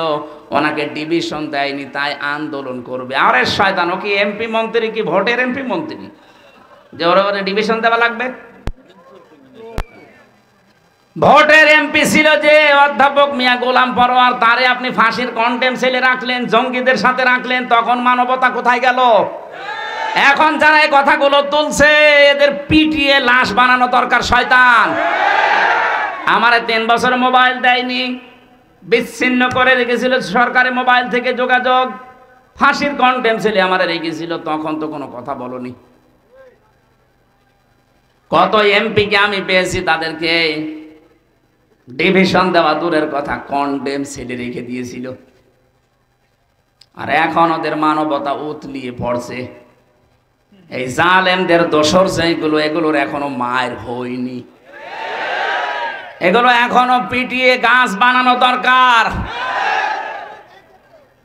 Speaker 1: ওনাকে ডিভিশন দেয়নি, তাই আন্দোলন করবে। আরে শয়তান, ও কি এমপি মন্ত্রী, কি ভোটের এমপি মন্ত্রী যে ওরা ডিভিশন দেওয়া লাগবে? ভোটের এমপি ছিল যে অধ্যাপক মিয়া গোলাম পরোয়ার, তারে আপনি ফাঁসির কন্টেম সেলে রাখলেন, জঙ্গিদের সাথে রাখলেন, তখন মানবতা কোথায় গেল? এখন যারা এই কথাগুলো তুলছে এদের পিটিয়ে লাশ বানানো দরকার। শয়তান আমারে 3 বছর মোবাইল দেয়নি, বিচ্ছিন্ন করে রেখেছিল সরকারি মোবাইল থেকে যোগাযোগ, ফাঁসির কন্টেম সেলে আমারে রেখেছিল, তখন তো কোনো কথা বলনি। কত এমপিকে আমি পেয়েছি, তাদেরকে ডিভিশন দেওয়া দূরের কথা, কন্ডেম সেলে রেখে দিয়েছিল। আর এখন ওদের মানবতা উতলিয়ে পড়ছে। এই জালেমদের দোসর যেগুলো, এগুলোর এখনো মায়ের হয়নি, এগুলো এখনো পিটিয়ে গাছ বানানো দরকার।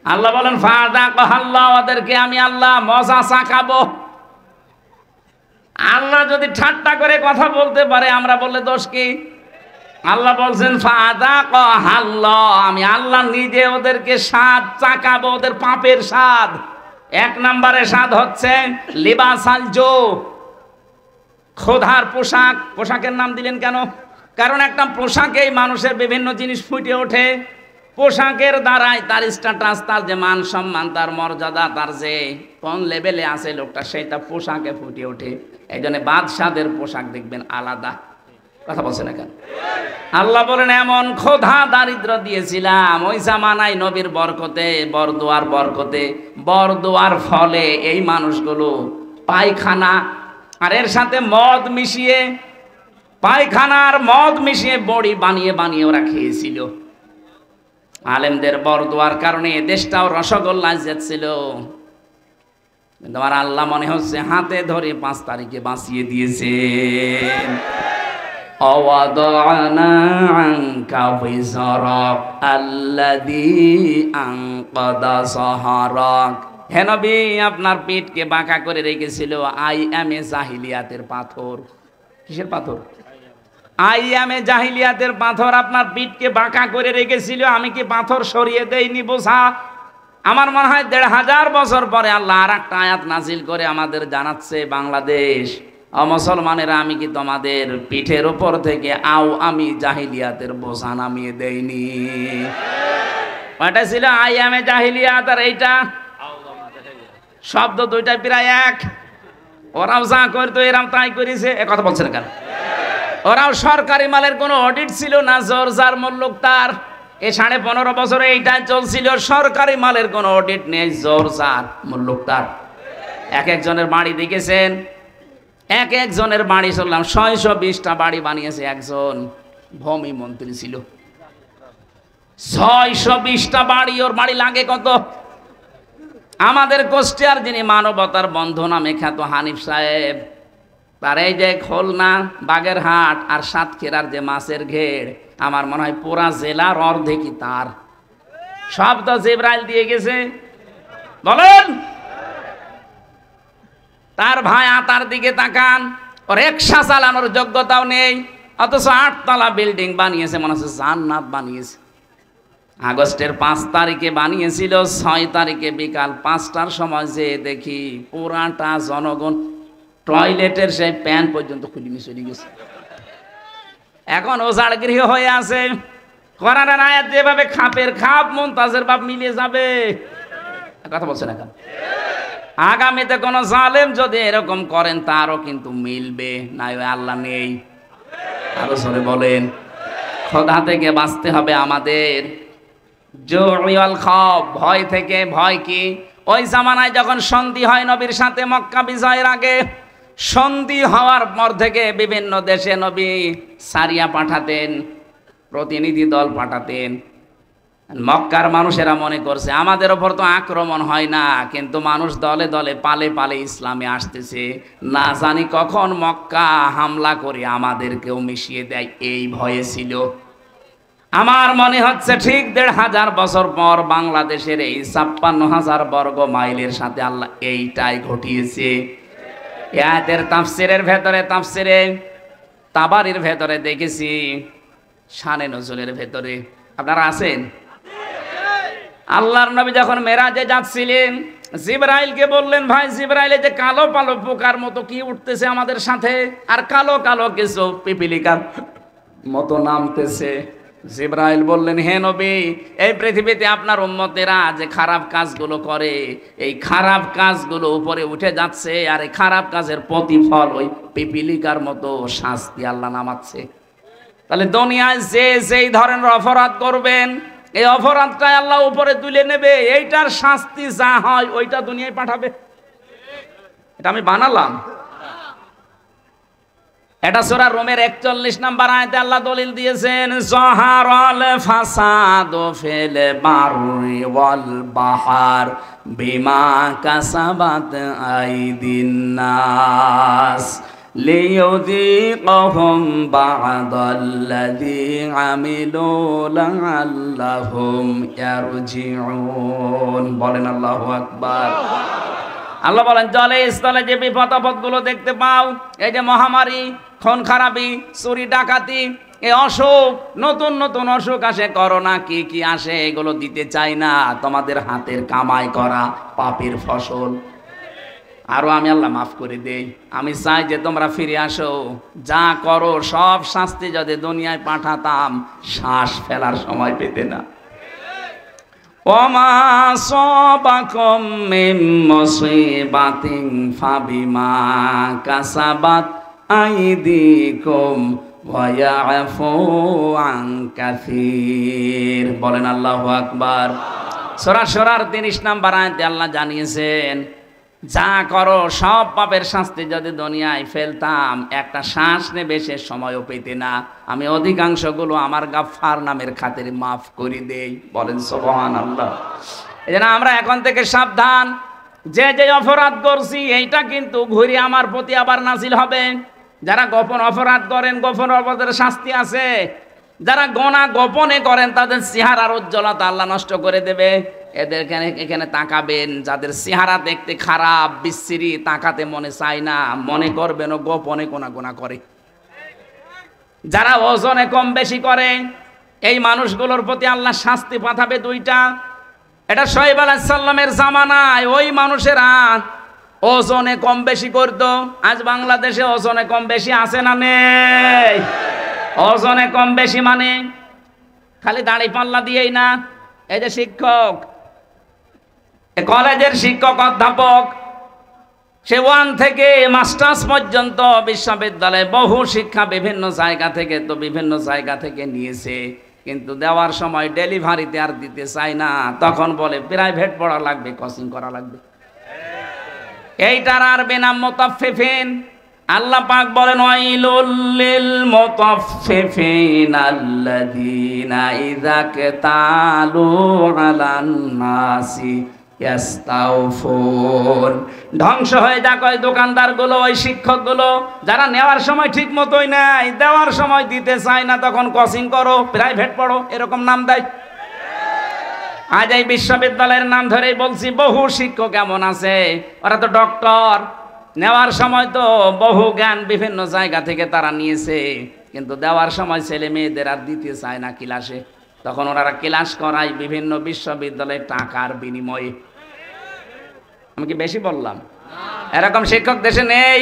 Speaker 1: আল্লাহ বলেন ফাযাকাল্লাহ, ওদেরকে আমি আল্লাহ মজা চাখাবো। আল্লাহ যদি ঠাট্টা করে কথা বলতে পারে, আমরা বললে দোষ কি? আল্লাহ বলছেন ফাযাকাল্লাহ, আমি আল্লাহ নিজে ওদেরকে স্বাদ চাকাবো, ওদের পাপের স্বাদ। 1 নম্বরে স্বাদ হচ্ছে লিবাসাল জো, খোদার পোশাক। পোশাকের নাম দিলেন কেন? কারণ একটা পোশাকেই মানুষের বিভিন্ন জিনিস ফুটে ওঠে। পোশাকের দ্বারাই তার স্ট্যাটাস, তার যে মান সম্মান, তার মর্যাদা, তার যে কোন লেভেলে আছে লোকটা, সেটা পোশাকে ফুটে ওঠে। এই জন্য বাদশাদের পোশাক দেখবেন আলাদা। কথা বলছে না কেন? আল্লাহ বলেন এমন খোদা দারিদ্র দিয়েছিলাম ওই জামানায় নবীর বরকতে, বরদোয়ার বরকতে, বরদোয়ার ফলে এই মানুষগুলো পায়খানা আর এর সাথে মদ মিশিয়ে, পায়খানার মদ মিশিয়ে বড়ি বানিয়ে বানিয়ে ওরা খেয়েছিল। আলেমদের বরদোয়ার কারণে দেশটাও রসগোল্লায় যাচ্ছিল। কিন্তু আমার আল্লাহ মনে হচ্ছে হাতে ধরে 5 তারিখে বাঁচিয়ে দিয়েছে। أوضعنا عنك وزرك الذي أنقض ظهرك। হে নবী, আপনার পিঠকে বাঁকা করে রেখেছিল আইয়ামে জাহিলিয়াতের পাথর। কিসের পাথর? আইয়ামে জাহিলিয়াতের পাথর আপনার পিঠকে বাঁকা করে রেখেছিল। আমি কি পাথর সরিয়ে দেইনি? বোঝা আমার মনে হয় 1500 বছর পরে আল্লাহ আর একটা আয়াত নাজিল করে আমাদের জানাচ্ছে, বাংলাদেশ মুসলমানেরা, আমি কি তোমাদের পিঠের উপর থেকে আমি জাহিলিয়াতের বোঝা নামিয়ে দেইনি? ওটা ছিল আইয়ামে জাহিলিয়াত, আর এইটা শব্দ দুইটা প্রায় এক। ওরাও যা করতো এরাও তাই করেছে। এ কথা বলছেন কেন? ওরাও সরকারি মালের কোনো অডিট ছিল না, জোর যার মূল্যক তার। এই 15.5 বছরে এইটাই চলছিল, সরকারি মালের কোনো অডিট নেই, জোর যার মূল্যক তার। এক একজনের বাড়ি দেখেছেন, এক একজনের বাড়ি শুনলাম 620টা বাড়ি বানিয়েছে একজন ভূমি মন্ত্রী ছিল। 620টা বাড়ি, ওর বাড়ি লাগে কত? আমাদের কোস্টিয়ার যিনি মানবতার বন্ধু নামে খ্যাত হানিফ সাহেব, তার এই যে খুলনা, বাগেরহাট আর সাতক্ষীরার যে মাছের ঘের, আমার মনে হয় পুরা জেলার অর্ধেকই তার। সব তো জিবরাইল দিয়ে গেছে। বলেন, তার ভাই আতার দিকে তাকান, ওর রিকশা চালানোর যোগ্যতাও নেই, অথচ 8 তলা বিল্ডিং বানিয়েছে, মনে হচ্ছে জান্নাত বানিয়েছে। আগস্টের 5 তারিখে বানিয়েছিল, 6 তারিখে বিকাল 5টার সময় যে দেখি পুরাটা জনগণ টয়লেটের সেই প্যান্ট পর্যন্ত খুলে নিয়ে চলে গেছে। এখন ওজাড় গৃহ হয়ে আছে। কোরআনের আয়াত যেভাবে খাপের খাপ মুনতাজের বাপ মিলিয়ে যাবে, কথা বলছে না কেন? আগামীতে কোন জালেম যদি এরকম করেন তারও কিন্তু মিলবে না, আল্লাহ নেই। আরো জোরে বলেন, খোদা থেকে বাঁচতে হবে আমাদের। জুইল খৌফ, ভয় থেকে। ভয় কি? ওই জামানায় যখন সন্ধি হয় নবীর সাথে মক্কা বিজয়ের আগে, সন্ধি হওয়ার পর থেকে বিভিন্ন দেশে নবী সারিয়া পাঠাতেন, প্রতিনিধি দল পাঠাতেন। মক্কার মানুষেরা মনে করছে আমাদের ওপর তো আক্রমণ হয় না, কিন্তু মানুষ দলে দলে পালে পালে ইসলামে আসতেছে, না জানি কখন মক্কা হামলা করে আমাদেরকেও মিশিয়ে দেয়, এই ভয়ে ছিল। আমার মনে হচ্ছে ঠিক 1500 বছর পর বাংলাদেশের এই 56,000 বর্গ মাইলের সাথে আল্লাহ এইটাই ঘটিয়েছে। এই আয়াতের তাফসিরের ভেতরে, তাফসিরে তাবারির ভেতরে দেখেছি, শানে নজুলের ভেতরে আপনারা আছেন। আল্লাহর নবী যখন মেরাজে যাচ্ছিলেন, জিবরাইলকে বললেন, ভাই জিবরাইল, এই যে কালো কালো পোকার মতো কি উঠতেছে আমাদের সাথে, আর কালো কালো কিছু পিপিলিকার মতো নামতেছে। জিবরাইল বললেন, হে নবী, এই পৃথিবীতে আপনার উম্মতেরা যে খারাপ কাজগুলো করে, এই খারাপ কাজগুলো উপরে উঠে যাচ্ছে, আর এই খারাপ কাজের প্রতিফল ওই পিপিলিকার মতো শাস্তি আল্লাহ নামাচ্ছে। তাহলে দুনিয়ায় যে যেই ধরনের অপরাধ করবেন, এই অপরাধটাই আল্লাহ উপরে তুলে নেবে, এইটার শাস্তি যা হয় ওইটা দুনিয়ায় পাঠাবে। এটা আমি বানালাম। এটা সূরা রুমের 41 নম্বর আয়াতে আল্লাহ দলিল দিয়েছেন, যাহারাল ফাসাদু ফিল বাররি ওয়াল বাহর বিমা কাসাবাত আইদিন নাস লিয়ুযীকাহুম বা'দাল্লাযী আমিলু লা'আল্লাহুম ইয়ারজিউন। বলেন আল্লাহু আকবার। আল্লাহ বলেন, জলে স্থলে যে বিপদ আপদগুলো দেখতে পাও, এই যে মহামারী, খুন খারাপি, চুরি ডাকাতি, এই অসুখ, নতুন নতুন অসুখ আসে, করোনা, কি কি আসে, এগুলো দিতে চাই না, তোমাদের হাতের কামাই করা পাপের ফসল। আরো আমি আল্লাহ মাফ করে দেই। আমি চাই যে তোমরা ফিরে আসো, যা করো সব শাস্তি যদি দুনিয়ায় পাঠাতাম, শ্বাস ফেলার সময় পেতে না। ওমা সাবাকুম মিন মুসিবাতিন ফাবিমা কাসাবাত আইদিকুম ওয়া ইয়াফু আন কাসীর। বলেন আল্লাহু আকবার। সূরা শুরার 30 নম্বর আয়াতে আল্লাহ জানিয়েছেন, যা করো সব পাপের শাস্তি যদি দুনিয়ায় ফেলতাম, একটা শ্বাস নেবে সে সময়ও পেতে না। আমি অধিকাংশগুলো আমার গাফফার নামের খাতিরে মাফ করে দেই। বলেন সুবহানাল্লাহ। এজন্য আমরা এখন থেকে সাবধান, যে যে অপরাধ করছি এইটা কিন্তু ঘুরে আমার প্রতি আবার নাজিল হবে। যারা গোপন অপরাধ করেন, গোপন অপরাধের শাস্তি আছে। যারা গোনা গোপনে করেন, তাদের চেহারার উজ্জ্বলতা আল্লাহ নষ্ট করে দেবে। এদের এখানে তাকাবেন, যাদের চেহারা দেখতে খারাপ, বিশ্রী, তাকাতে মনে চায় না, মনে করবেন ও গোপনে কোনা গোনা করে। যারা ওজনে কম বেশি করে, এই মানুষগুলোর প্রতি আল্লাহ শাস্তি পাঠাবে দুইটা। এটা শোয়েব আলাইহিস সালামের জামানায় ওই মানুষেরা ওজনে কম বেশি করতো। আজ বাংলাদেশে ওজনে কম বেশি আছে না নেই? ওজনে কম বেশি মানে খালি দাড়ি পাল্লা দিয়েই না। এই যে শিক্ষক, কলেজের শিক্ষক অধ্যাপক, সে 1 থেকে মাস্টার্স পর্যন্ত বিশ্ববিদ্যালয়ে বহু শিক্ষা বিভিন্ন জায়গা থেকে নিয়েছে, কিন্তু দেওয়ার সময় ডেলিভারিতে আর দিতে চায় না। তখন বলে প্রাইভেট পড়া লাগবে, কোচিং করা লাগবে। এইটার আর বেনাম মুতাফফিফিন। আল্লাহ পাক বলেন, ওয়াইলুল লিল মুতাফফিফিন আল্লাযীনা ইযা কাতালু আলান নাসি ইয়াস্তাউফুন। ধ্বংস হয়ে যাক ওই দোকানদারগুলো, ওই শিক্ষকগুলো, যারা নেওয়ার সময় ঠিক মতোই নেয়, দেওয়ার সময় দিতে চায় না, তখন কোচিং করো, প্রাইভেট পড়ো, এরকম নাম দেয়। আজ এই বিশ্ববিদ্যালয়ের নাম ধরেই বলছি, বহু শিক্ষক এমন আছে, ওরা তো ডক্টর, নেওয়ার সময় তো বহু জ্ঞান বিভিন্ন জায়গা থেকে তারা নিয়েছে, কিন্তু দেওয়ার সময় ছেলে মেয়েদের আর দিতে চায় না ক্লাসে। তখন ওনারা ক্লাস করায় বিভিন্ন বিশ্ববিদ্যালয়ে টাকার বিনিময়ে। আমি কি বেশি বললাম? এরকম শিক্ষক দেশে নেই?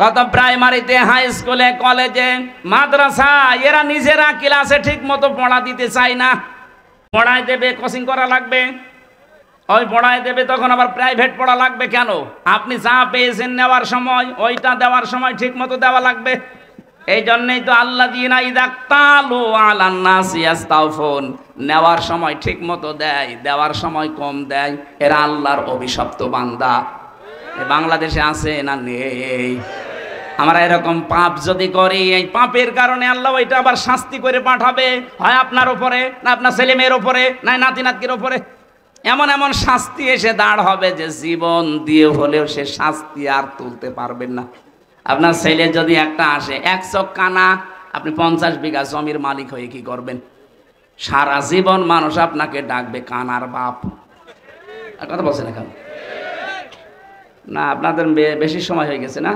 Speaker 1: কত প্রাইমারিতে, হাই স্কুলে, কলেজে, মাদ্রাসা, এরা নিজেরা ক্লাসে ঠিক মতো পড়া দিতে চায় না। পড়ায় দেবে, কোচিং করা লাগবে, ওই পড়ায় দেবে, তখন আবার প্রাইভেট পড়া লাগবে। কেন? আপনি যা পেয়েছেন নেওয়ার সময়, ওইটা দেওয়ার সময় ঠিক মতো দেওয়া লাগবে। এই জন্যই তো আল্লাযীনা ইযা ক্তালু আলান নাসি ইয়াস্তাউফুন, নেওয়ার সময় ঠিক মতো দেয়, দেওয়ার সময় কম দেয়, এরা আল্লাহর অভিশপ্ত বান্দা। বাংলাদেশে আছে না নেই? আমরা এরকম পাপ যদি করি, এই পাপের কারণে আল্লাহ ওইটা আবার শাস্তি করে পাঠাবে, হয় আপনার উপরে, না আপনার ছেলে মেয়ের উপরে, না নাতি নাতনির উপরে। এমন এমন শাস্তি এসে দাঁড় হবে যে জীবন দিয়ে হলেও সে শাস্তি আর তুলতে পারবেন না। আপনার ছেলে যদি একটা আসে 1 চোখ কানা, আপনি 50 বিঘা জমির মালিক হয়ে কি করবেন? সারা জীবন মানুষ আপনাকে ডাকবে কানার বাপ। আর কথা বলছেন এখন? না আপনাদের বেশি সময় হয়ে গেছে না?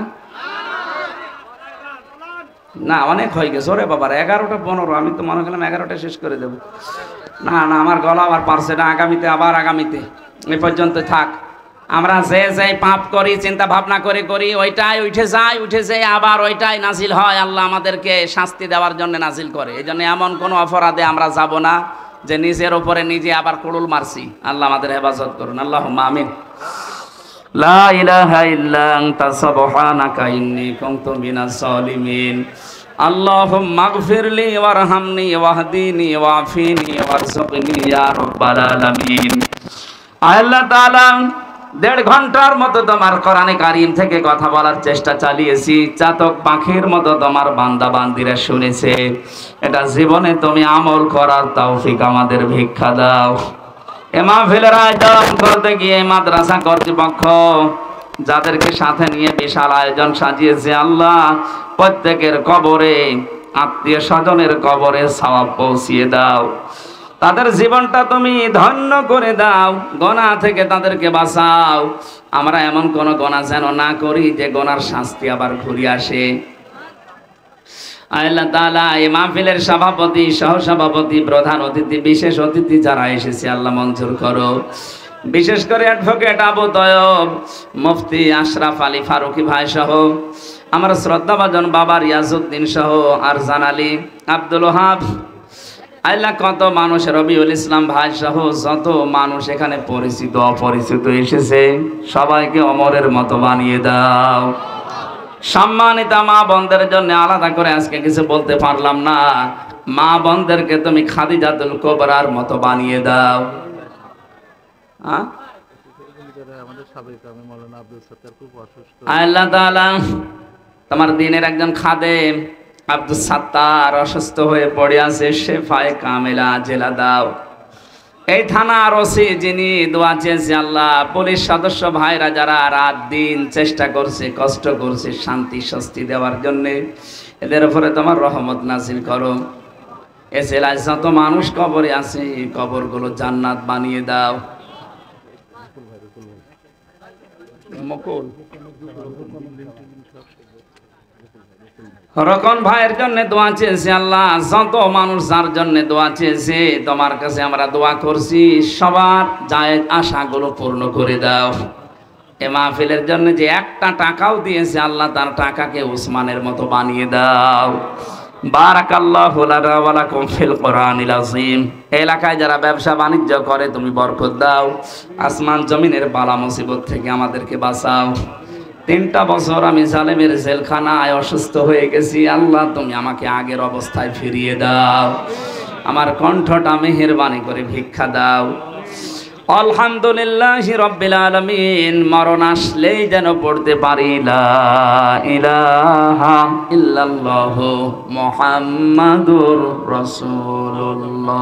Speaker 1: না অনেক হয়ে গেছে ওরে বাবার, 11টা 15। আমি তো মনে করলাম 11টা শেষ করে দেব। না না, আমার গলা আবার পারছে না, আগামীতে আবার আগামীতে। এই পর্যন্ত থাক। আমরা যে পাপ করি, চিন্তা ভাবনা করি ওইটাই উঠে যায় আবার ওইটাই নাজিল হয়। আল্লাহ আমাদেরকে শাস্তি দেওয়ার জন্য নাজিল করে। এই জন্য এমন কোনো অপরাধে আমরা যাব না যে নিজের উপরে নিজে আবার কুড়ুল মারছি। আল্লাহ আমাদের হেফাজত করুন, আল্লাহুম্মা আমিন। লা ইলাহা ইল্লা আনতা সুবহানাকা ইন্নী কুনতু মিনাজ জালিমিন। আল্লাহুম্মা গফিরলি ওয়ারহামনি ওয়াহদিনি ওয়াফিনি ওয়ারযুকনি ইয়া রাব্বাল আলামিন। আল্লাহ তাআলা 1.5 ঘন্টার মতো তোমার কোরআনে কারীম থেকে কথা বলার চেষ্টা চালিয়েছি। চাতক পাখির মতো তোমার বান্দা বান্দিরা শুনেছে। এটা জীবনে তুমি আমল করার তৌফিক আমাদের ভিক্ষা দাও। এ মাহফিলের আয়োজন করতে গিয়ে মাদ্রাসা কর্তৃপক্ষ যাদেরকে সাথে নিয়ে বিশাল আয়োজন সাজিয়েছে, আল্লাহ প্রত্যেকের কবরে, আত্মীয় স্বজনের কবরে সওয়াব পৌঁছিয়ে দাও। তাদের জীবনটা তুমি ধন্য করে দাও। গুনাহ থেকে তাদেরকে বাঁচাও। আমরা এমন কোন গুনাহ যেন না করি যে গুনার শাস্তি আবার ঘুরে আসে। আল্লাহ তাআলা এই মাহফিলের সভাপতি, সহসভাপতি, প্রধান অতিথি, বিশেষ অতিথি যারা এসেছে আল্লাহ মঞ্জুর করো। বিশেষ করে অ্যাডভোকেট আবু তয়ব, মুফতি আশরাফ আলী ফারুকি ভাই সহ আমার শ্রদ্ধাভাজন বাবা রিয়াজউদ্দিন সহ আরজান আলী, আব্দুল ওহাব, আল্লাহ কত মানুষ, রবিউল ইসলাম ভাই সহ যত মানুষ এখানে পরিচিত অপরিচিত এসেছে, সবাইকে অমরের মতো বানিয়ে দাও। সম্মানিত মা বোনদের জন্য আলাদা করে আজকে কিছু বলতে পারলাম না। মা বোনদেরকে তুমি খাদিজাতুল কুবরার মতো বানিয়ে দাও। আল্লাহ তাআলা তোমার দ্বীনের একজন খাদেম আব্দুল সাত্তার অসুস্থ হয়ে পড়ে আছে, শেফায়ে কামেলা জেলা দাও। এই থানার ওসি যিনি দোয়া চেয়েছে, আল্লাহ পুলিশ সদস্য ভাইরা যারা রাত দিন চেষ্টা করছে, কষ্ট করছে শান্তি স্বস্তি দেওয়ার জন্য, এদের উপরে তোমার রহমত নাজিল করো। এ জেলায় যত মানুষ কবরে আছে কবরগুলো জান্নাত বানিয়ে দাও। মকুল রকন ভাইয়ের জন্য দোয়া চেয়েছে, আল্লাহ যত মানুষ যার জন্য দোয়া চেয়েছে তোমার কাছে আমরা দোয়া করছি, সবার জায়েজ আশাগুলো পূর্ণ করে দাও। এ মাহফিলের জন্য যে একটা টাকাও দিয়েছে আল্লাহ তার টাকাকে উসমানের মতো বানিয়ে দাও। বারাকাল্লাহু লানা ওয়া লাকুম ফিল কোরআনিল আযীম। এলাকায় যারা ব্যবসা বাণিজ্য করে তুমি বরকত দাও। আসমান জমিনের বালা মুসিবত থেকে আমাদেরকে বাঁচাও। 3টা বছর আমি জালেমের জেলখানায় অসুস্থ হয়ে গেছি, আল্লাহ তুমি আমাকে আগের অবস্থায় ফিরিয়ে দাও। আমার কণ্ঠটা মেহেরবানি করে ভিক্ষা দাও। আলহামদুলিল্লাহি রাব্বিল আলামিন। মরণ আসলেই যেন পড়তে পারি লা ইলাহা ইল্লাল্লাহু মুহাম্মাদুর রাসূলুল্লাহ।